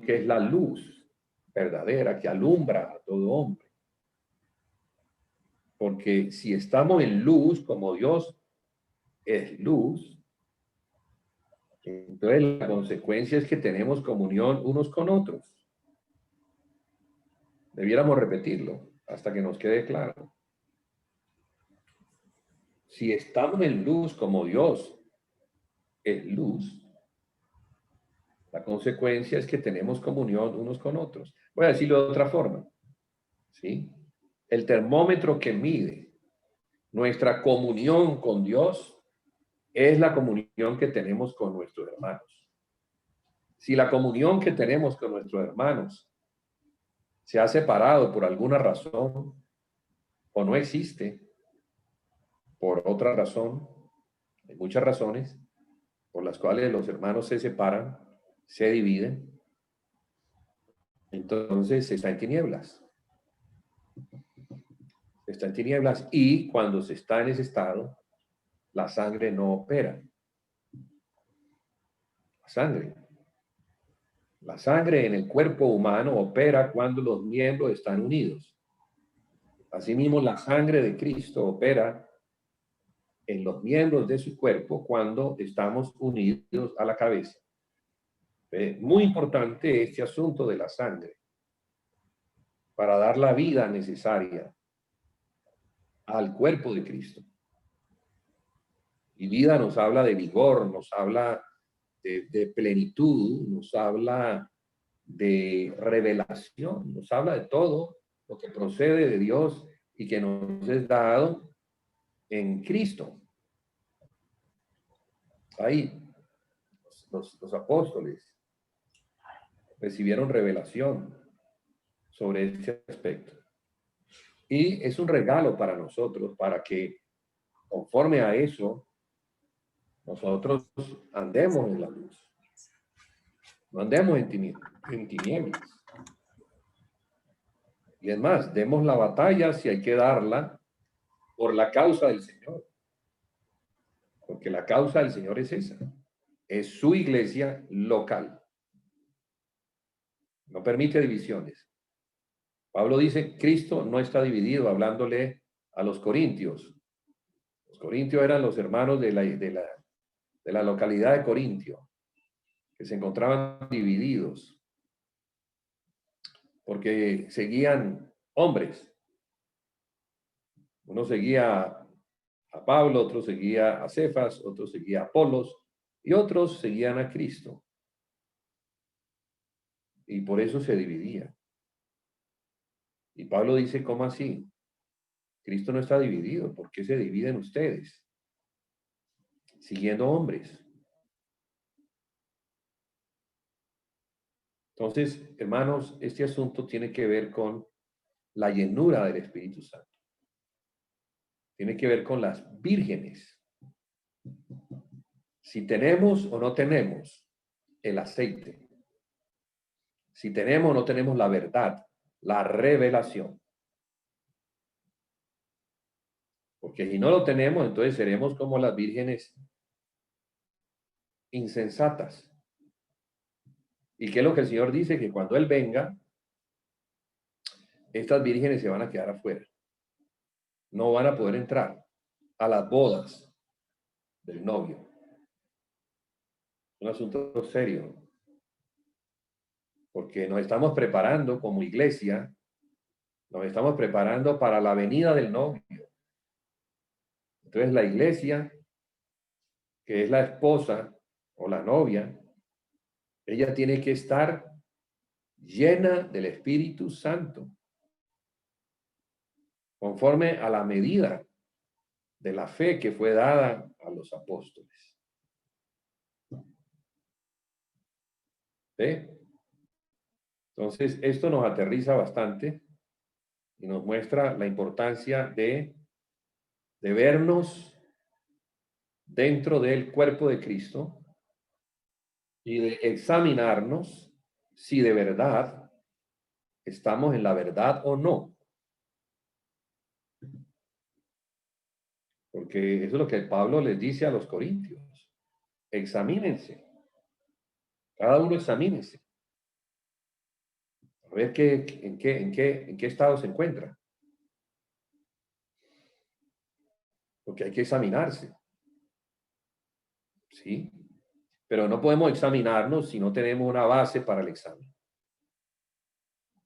que es la luz verdadera que alumbra a todo hombre. Porque si estamos en luz, como Dios es luz, entonces la consecuencia es que tenemos comunión unos con otros. Debiéramos repetirlo hasta que nos quede claro. Si estamos en luz como Dios es luz, la consecuencia es que tenemos comunión unos con otros. Voy a decirlo de otra forma. ¿Sí? El termómetro que mide nuestra comunión con Dios es la comunión que tenemos con nuestros hermanos. Si la comunión que tenemos con nuestros hermanos se ha separado por alguna razón o no existe por otra razón, hay muchas razones por las cuales los hermanos se separan, se dividen, entonces se está en tinieblas. Se está en tinieblas y cuando se está en ese estado, la sangre no opera. La sangre en el cuerpo humano opera cuando los miembros están unidos. Asimismo, la sangre de Cristo opera en los miembros de su cuerpo cuando estamos unidos a la cabeza. Muy importante este asunto de la sangre para dar la vida necesaria al cuerpo de Cristo. Y vida nos habla de vigor, nos habla de plenitud, nos habla de revelación, nos habla de todo lo que procede de Dios y que nos es dado en Cristo. Ahí los apóstoles recibieron revelación sobre este aspecto. Y es un regalo para nosotros, para que conforme a eso, nosotros andemos en la luz. No andemos en tinieblas. Y es más, demos la batalla si hay que darla por la causa del Señor. Porque la causa del Señor es esa. Es su iglesia local. No permite divisiones. Pablo dice, Cristo no está dividido, hablándole a los corintios. Los corintios eran los hermanos de la localidad de Corintio, que se encontraban divididos, porque seguían hombres. Uno seguía a Pablo, otro seguía a Cefas, otro seguía a Apolos, y otros seguían a Cristo. Y por eso se dividía. Y Pablo dice, ¿cómo así? Cristo no está dividido. ¿Por qué se dividen ustedes? Siguiendo hombres. Entonces, hermanos, este asunto tiene que ver con la llenura del Espíritu Santo. Tiene que ver con las vírgenes. Si tenemos o no tenemos el aceite. Si tenemos o no tenemos la verdad, la revelación. Porque si no lo tenemos, entonces seremos como las vírgenes insensatas. ¿Y qué es lo que el Señor dice? Que cuando Él venga, estas vírgenes se van a quedar afuera. No van a poder entrar a las bodas del novio. Un asunto serio. Porque nos estamos preparando como iglesia, nos estamos preparando para la venida del novio. Entonces la iglesia, que es la esposa o la novia, ella tiene que estar llena del Espíritu Santo, conforme a la medida de la fe que fue dada a los apóstoles. ¿Sí? Entonces, esto nos aterriza bastante y nos muestra la importancia de vernos dentro del cuerpo de Cristo y de examinarnos si de verdad estamos en la verdad o no. Porque eso es lo que Pablo les dice a los corintios. Examínense. Cada uno examínense. A ver en qué estado se encuentra. Porque hay que examinarse. ¿Sí? Pero no podemos examinarnos si no tenemos una base para el examen.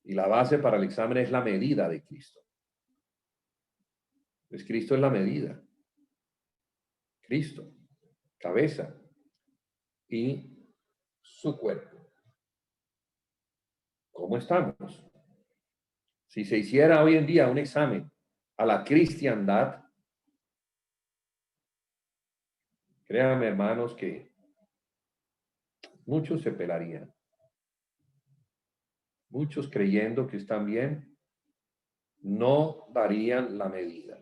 Y la base para el examen es la medida de Cristo. Pues Cristo es la medida. Cristo, cabeza y su cuerpo. ¿Cómo estamos? Si se hiciera hoy en día un examen a la cristiandad, créanme, hermanos, que muchos se pelarían. Muchos creyendo que están bien, no darían la medida.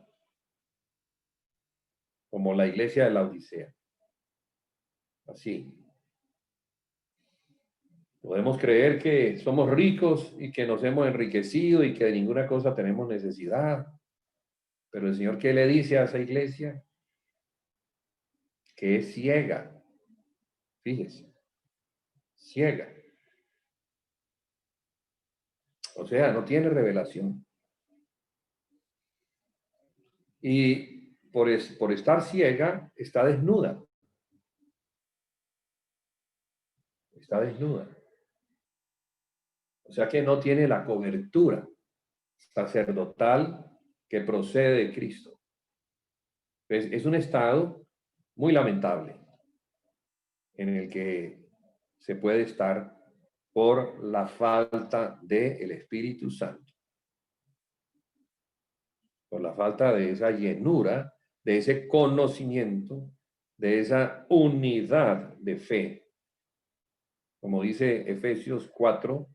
Como la iglesia de la Odisea. Así. Podemos creer que somos ricos y que nos hemos enriquecido y que de ninguna cosa tenemos necesidad. Pero el Señor, ¿qué le dice a esa iglesia? Que es ciega. Fíjese. Ciega. O sea, no tiene revelación. Y por estar ciega, está desnuda. Está desnuda. O sea que no tiene la cobertura sacerdotal que procede de Cristo. Pues es un estado muy lamentable en el que se puede estar por la falta del Espíritu Santo. Por la falta de esa llenura, de ese conocimiento, de esa unidad de fe. Como dice Efesios 4,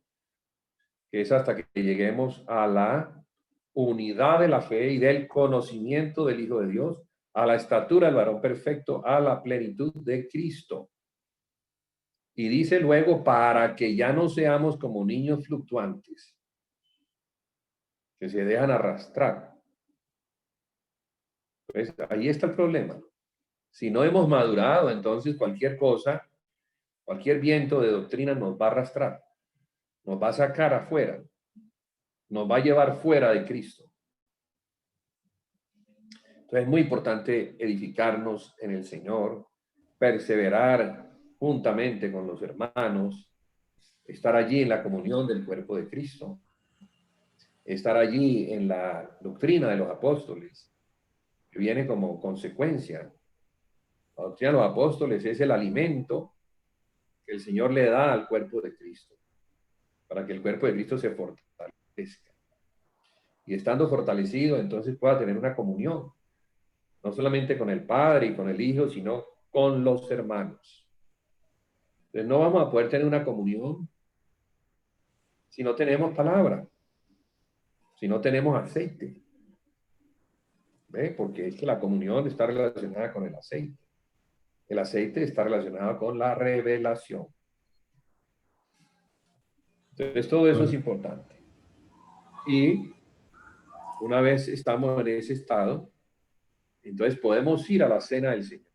que es hasta que lleguemos a la unidad de la fe y del conocimiento del Hijo de Dios, a la estatura del varón perfecto, a la plenitud de Cristo. Y dice luego, para que ya no seamos como niños fluctuantes, que se dejan arrastrar. Pues ahí está el problema. Si no hemos madurado, entonces cualquier cosa, cualquier viento de doctrina nos va a arrastrar, nos va a sacar afuera, nos va a llevar fuera de Cristo. Entonces es muy importante edificarnos en el Señor, perseverar juntamente con los hermanos, estar allí en la comunión del cuerpo de Cristo, estar allí en la doctrina de los apóstoles, que viene como consecuencia. La doctrina de los apóstoles es el alimento que el Señor le da al cuerpo de Cristo, para que el cuerpo de Cristo se fortalezca. Y estando fortalecido, entonces pueda tener una comunión, no solamente con el Padre y con el Hijo, sino con los hermanos. Entonces no vamos a poder tener una comunión si no tenemos palabra, si no tenemos aceite. ¿Ve? Porque es que la comunión está relacionada con el aceite. El aceite está relacionado con la revelación. Entonces todo eso es importante. Y una vez estamos en ese estado, entonces podemos ir a la cena del Señor,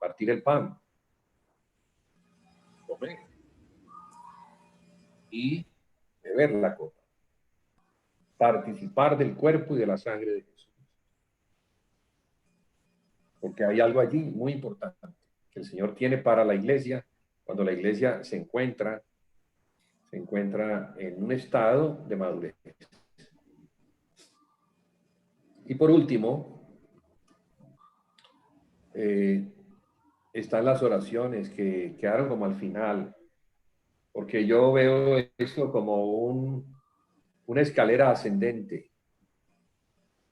partir el pan, comer y beber la copa, participar del cuerpo y de la sangre de Jesús. Porque hay algo allí muy importante que el Señor tiene para la iglesia cuando la iglesia se encuentra en un estado de madurez. Y por último, están las oraciones que quedaron como al final, porque yo veo esto como una escalera ascendente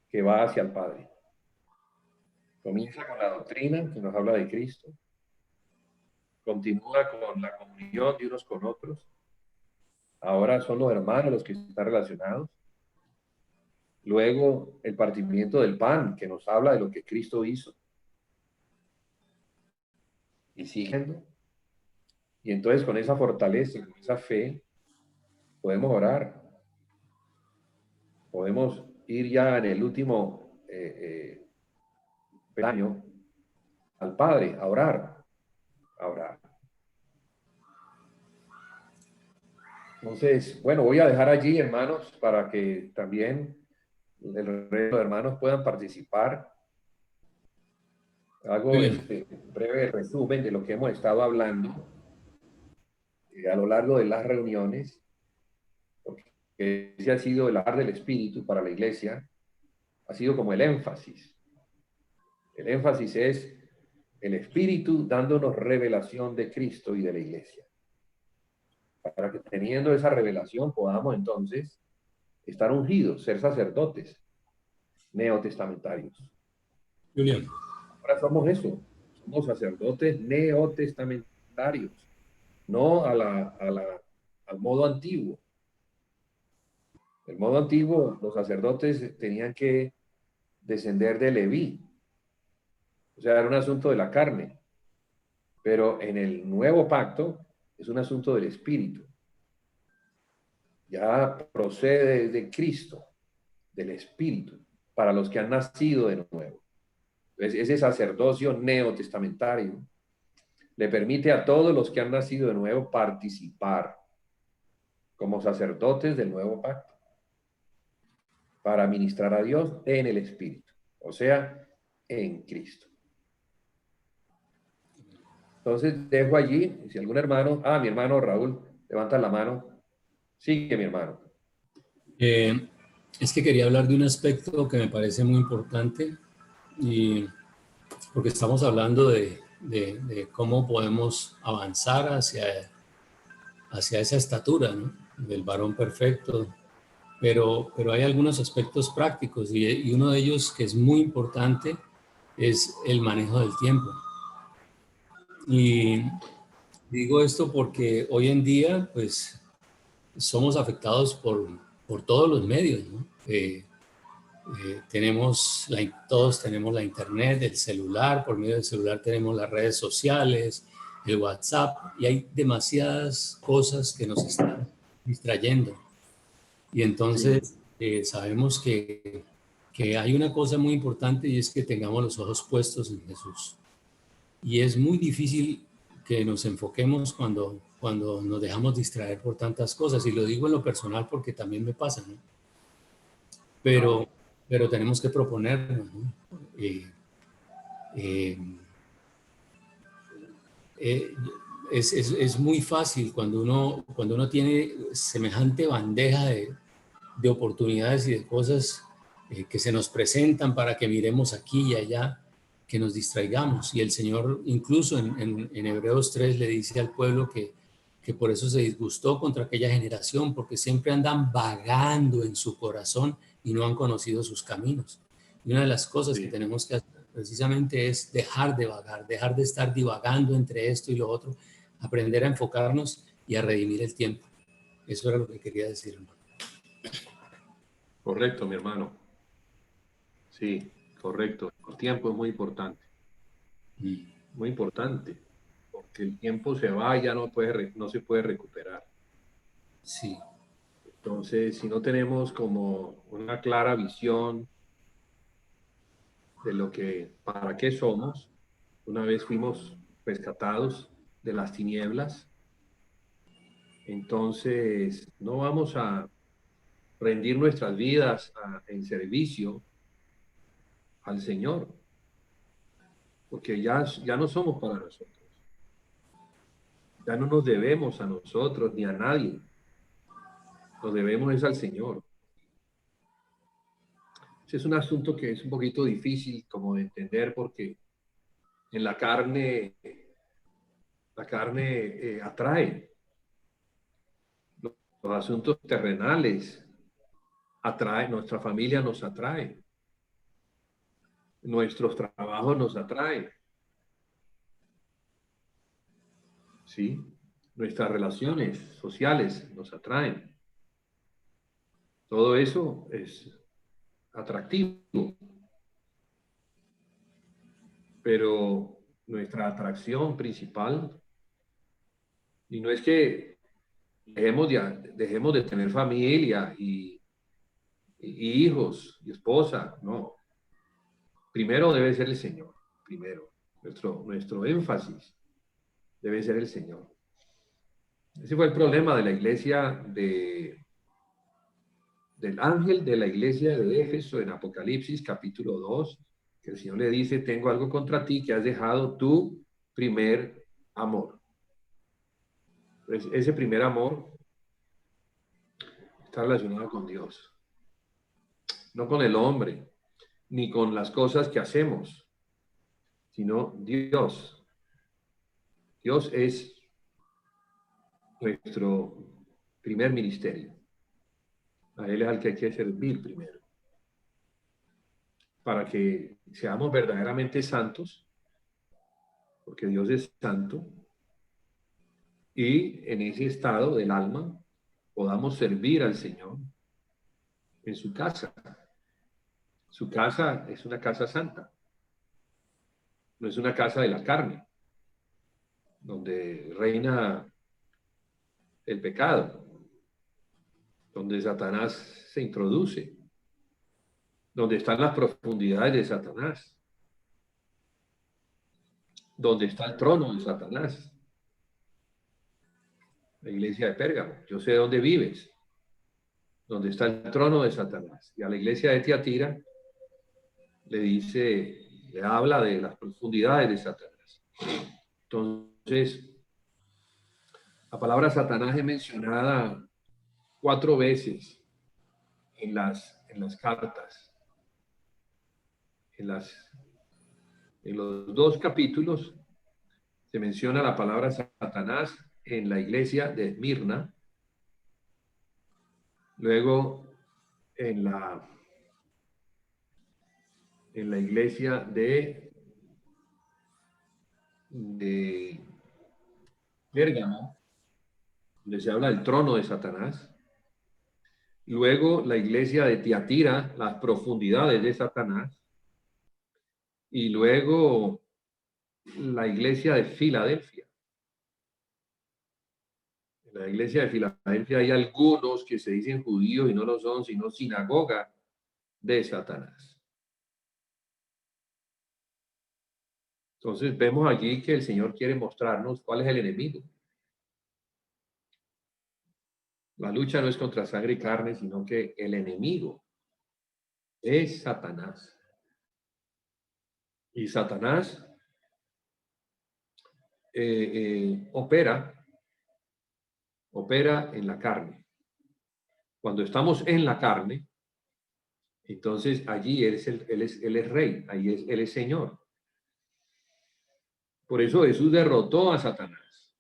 que va hacia el Padre. Comienza con la doctrina que nos habla de Cristo. Continúa con la comunión de unos con otros. Ahora son los hermanos los que están relacionados. Luego el partimiento del pan, que nos habla de lo que Cristo hizo. Y siguiendo. Y entonces con esa fortaleza, con esa fe, podemos orar. Podemos ir ya en el último año al Padre a orar. A orar. Entonces, bueno, voy a dejar allí, hermanos, para que también el resto de los hermanos puedan participar. Hago un breve resumen de lo que hemos estado hablando a lo largo de las reuniones, porque ese ha sido el hablar del Espíritu para la Iglesia, ha sido como el énfasis. El énfasis es el Espíritu dándonos revelación de Cristo y de la Iglesia. Para que teniendo esa revelación podamos entonces estar ungidos, ser sacerdotes neotestamentarios. Julián. Ahora somos eso, somos sacerdotes neotestamentarios, no al modo antiguo. El modo antiguo, los sacerdotes tenían que descender de Leví, o sea, era un asunto de la carne, pero en el nuevo pacto es un asunto del Espíritu. Ya procede de Cristo, del Espíritu, para los que han nacido de nuevo. Entonces, ese sacerdocio neotestamentario le permite a todos los que han nacido de nuevo participar como sacerdotes del nuevo pacto para ministrar a Dios en el Espíritu, o sea, en Cristo. Entonces, dejo allí, si algún hermano, mi hermano Raúl, levanta la mano. Sigue, mi hermano. Es que quería hablar de un aspecto que me parece muy importante, y porque estamos hablando de cómo podemos avanzar hacia esa estatura, ¿no?, del varón perfecto, pero hay algunos aspectos prácticos, y uno de ellos que es muy importante es el manejo del tiempo. Y digo esto porque hoy en día, pues, somos afectados por todos los medios, ¿no? Todos tenemos la internet, el celular, por medio del celular tenemos las redes sociales, el WhatsApp, y hay demasiadas cosas que nos están distrayendo. Y entonces sabemos que hay una cosa muy importante, y es que tengamos los ojos puestos en Jesús. Y es muy difícil que nos enfoquemos cuando nos dejamos distraer por tantas cosas, y lo digo en lo personal porque también me pasa, ¿no? Pero tenemos que proponernos, ¿no? Es muy fácil cuando uno tiene semejante bandeja de oportunidades y de cosas que se nos presentan para que miremos aquí y allá, que nos distraigamos. Y el Señor, incluso en Hebreos 3, le dice al pueblo que por eso se disgustó contra aquella generación, porque siempre andan vagando en su corazón y no han conocido sus caminos. Y una de las cosas que tenemos que hacer precisamente es dejar de vagar, dejar de estar divagando entre esto y lo otro, aprender a enfocarnos y a redimir el tiempo. Eso era lo que quería decir, hermano. Correcto, mi hermano. Sí, correcto. El tiempo es muy importante. Muy importante. Porque el tiempo se va y ya no se puede recuperar. Sí. Entonces, si no tenemos como una clara visión de para qué somos, una vez fuimos rescatados de las tinieblas, entonces no vamos a rendir nuestras vidas en servicio al Señor, porque ya no somos para nosotros. Ya no nos debemos a nosotros ni a nadie. Nos debemos es al Señor. Ese es un asunto que es un poquito difícil como de entender, porque en la carne atrae. Los asuntos terrenales atraen, nuestra familia nos atrae. Nuestros trabajos nos atraen. ¿Sí? Nuestras relaciones sociales nos atraen. Todo eso es atractivo. Pero nuestra atracción principal, y no es que dejemos de tener familia y hijos y esposa, no. Primero debe ser el Señor, primero. Nuestro énfasis debe ser el Señor. Ese fue el problema de la iglesia del ángel de la iglesia de Éfeso en Apocalipsis capítulo 2, que el Señor le dice, tengo algo contra ti, que has dejado tu primer amor. Pues ese primer amor está relacionado con Dios, no con el hombre, ni con las cosas que hacemos, sino Dios. Dios es nuestro primer ministerio. A Él es al que hay que servir primero. Para que seamos verdaderamente santos, porque Dios es santo, y en ese estado del alma podamos servir al Señor en su casa. Su casa es una casa santa, no es una casa de la carne, donde reina el pecado, donde Satanás se introduce, donde están las profundidades de Satanás, donde está el trono de Satanás. La iglesia de Pérgamo, yo sé dónde vives, donde está el trono de Satanás. Y a la iglesia de Tiatira le habla de las profundidades de Satanás. Entonces, la palabra Satanás es mencionada 4 veces en las cartas. En los 2 capítulos se menciona la palabra Satanás en la iglesia de Esmirna. Luego, en la iglesia de Pérgamo, donde se habla del trono de Satanás. Luego, la iglesia de Tiatira, las profundidades de Satanás. Y luego, la iglesia de Filadelfia. En la iglesia de Filadelfia hay algunos que se dicen judíos y no lo son, sino sinagoga de Satanás. Entonces vemos allí que el Señor quiere mostrarnos cuál es el enemigo. La lucha no es contra sangre y carne, sino que el enemigo es Satanás. Y Satanás opera en la carne. Cuando estamos en la carne, entonces allí él es rey, él es Señor. Por eso Jesús derrotó a Satanás.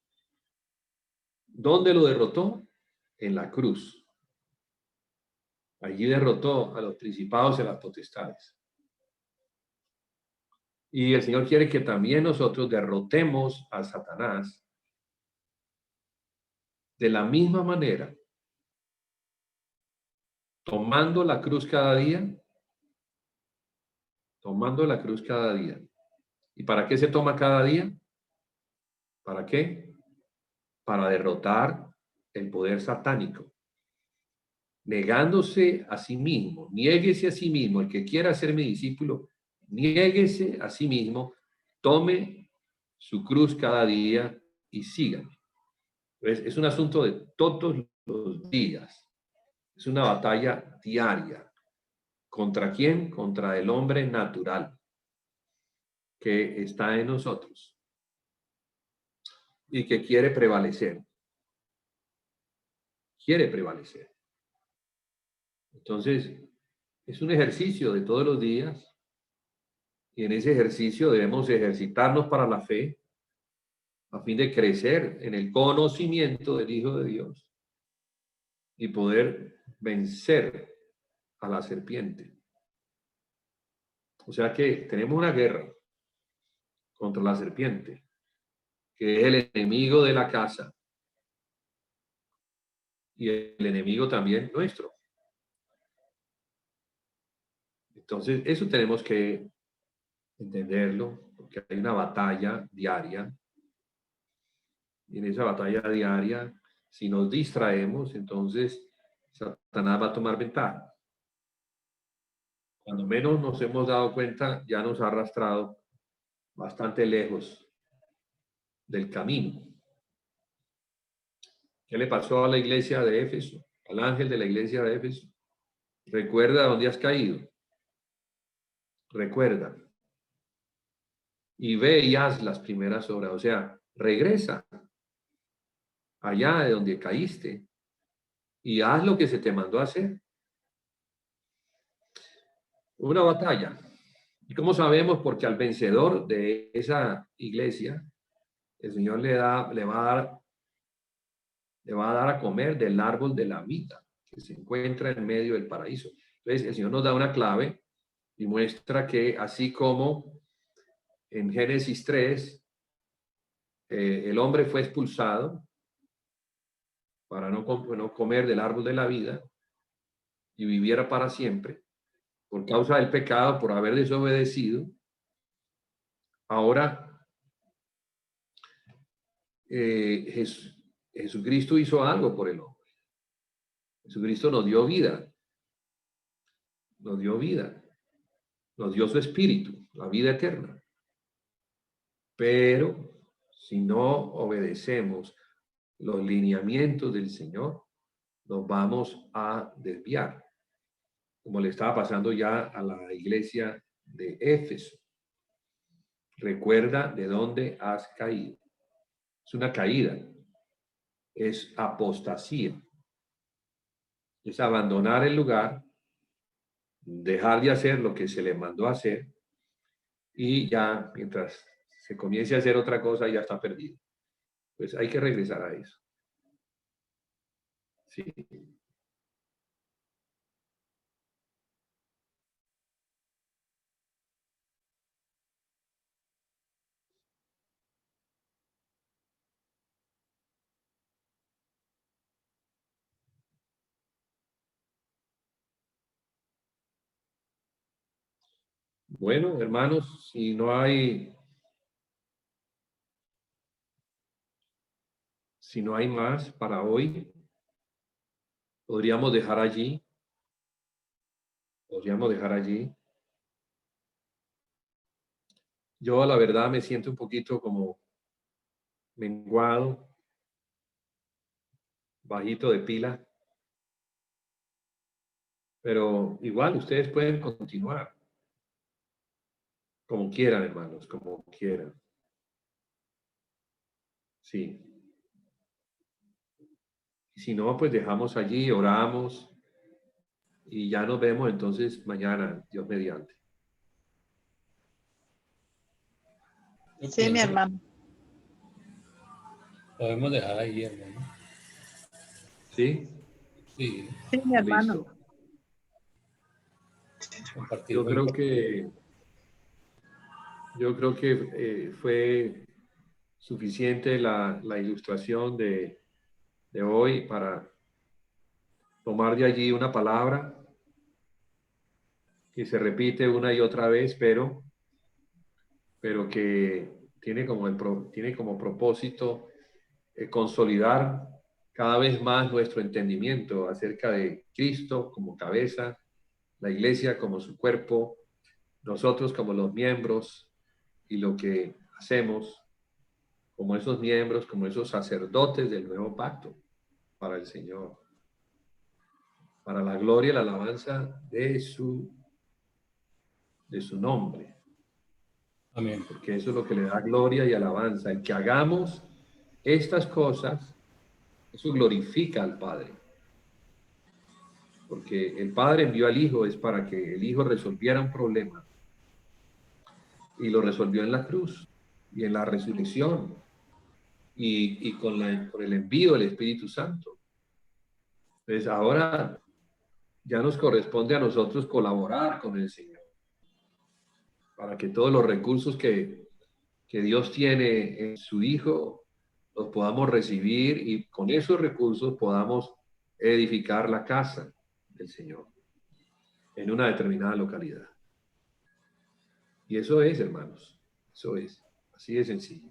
¿Dónde lo derrotó? En la cruz. Allí derrotó a los principados y a las potestades. Y el Señor quiere que también nosotros derrotemos a Satanás de la misma manera, tomando la cruz cada día. Tomando la cruz cada día. ¿Y para qué se toma cada día? ¿Para qué? Para derrotar el poder satánico. Negándose a sí mismo, niéguese a sí mismo. El que quiera ser mi discípulo, niéguese a sí mismo, tome su cruz cada día y sígame. Es un asunto de todos los días. Es una batalla diaria. ¿Contra quién? Contra el hombre natural que está en nosotros y que quiere prevalecer. Quiere prevalecer. Entonces, es un ejercicio de todos los días y en ese ejercicio debemos ejercitarnos para la fe a fin de crecer en el conocimiento del Hijo de Dios y poder vencer a la serpiente. O sea que tenemos una guerra contra la serpiente, que es el enemigo de la casa y el enemigo también nuestro. Entonces, eso tenemos que entenderlo, porque hay una batalla diaria. Y en esa batalla diaria, si nos distraemos, entonces Satanás va a tomar ventaja. Cuando menos nos hemos dado cuenta, ya nos ha arrastrado bastante lejos del camino. ¿Qué le pasó a la iglesia de Éfeso? Al ángel de la iglesia de Éfeso. Recuerda dónde has caído. Recuerda. Y ve y haz las primeras obras. O sea, regresa allá de donde caíste y haz lo que se te mandó a hacer. Una batalla. ¿Y cómo sabemos? Porque al vencedor de esa iglesia, el Señor le va a dar a comer del árbol de la vida que se encuentra en medio del paraíso. Entonces, el Señor nos da una clave y muestra que así como en Génesis 3, el hombre fue expulsado para no comer del árbol de la vida y viviera para siempre, por causa del pecado, por haber desobedecido, ahora Jesucristo hizo algo por el hombre. Jesucristo nos dio vida. Nos dio vida. Nos dio su espíritu, la vida eterna. Pero si no obedecemos los lineamientos del Señor, nos vamos a desviar, como le estaba pasando ya a la iglesia de Éfeso. Recuerda de dónde has caído. Es una caída, es apostasía, es abandonar el lugar, dejar de hacer lo que se le mandó a hacer y ya mientras se comience a hacer otra cosa ya está perdido. Pues hay que regresar a eso. Sí. Bueno, hermanos, si no hay más para hoy, podríamos dejar allí. Yo, la verdad, me siento un poquito como menguado, bajito de pila, pero igual ustedes pueden continuar. Como quieran, hermanos, como quieran. Sí. Y si no, pues dejamos allí, oramos y ya nos vemos entonces mañana, Dios mediante. Sí, mi hermano. Podemos dejar ahí, hermano. ¿Sí? Sí. Sí, mi hermano. Listo. Compartir. Yo creo que fue suficiente la ilustración de hoy para tomar de allí una palabra que se repite una y otra vez, pero que tiene como propósito consolidar cada vez más nuestro entendimiento acerca de Cristo como cabeza, la iglesia como su cuerpo, nosotros como los miembros y lo que hacemos como esos miembros, como esos sacerdotes del nuevo pacto para el Señor, para la gloria y la alabanza de su nombre. Amén. Porque eso es lo que le da gloria y alabanza. El que hagamos estas cosas, eso glorifica al Padre. Porque el Padre envió al Hijo es para que el Hijo resolviera un problema. Y lo resolvió en la cruz y en la resurrección y con el envío del Espíritu Santo. Entonces ahora ya nos corresponde a nosotros colaborar con el Señor. para que todos los recursos que Dios tiene en su Hijo los podamos recibir y con esos recursos podamos edificar la casa del Señor en una determinada localidad. Y eso es, hermanos, eso es, así de sencillo.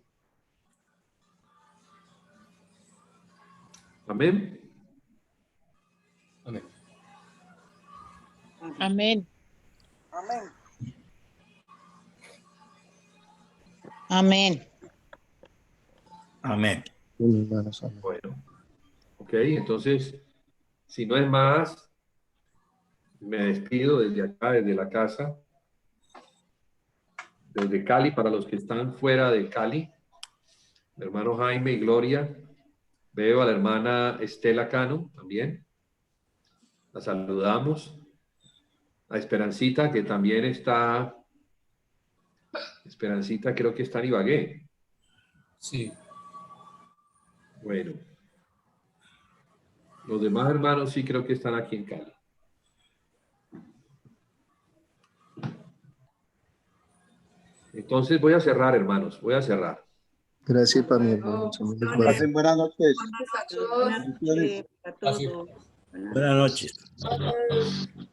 Amén. Amén. Amén. Amén. Amén. Amén. Bueno, ok, entonces, si no es más, me despido desde acá, desde la casa, desde Cali, para los que están fuera de Cali, el hermano Jaime y Gloria. Veo a la hermana Estela Cano también. La saludamos. A Esperancita, que también está. Esperancita creo que está en Ibagué. Sí. Bueno. Los demás hermanos sí creo que están aquí en Cali. Entonces voy a cerrar, hermanos. Voy a cerrar. Gracias para mi hermano. Pasen buenas noches. Buenas noches. Sí, a todos. Buenas noches.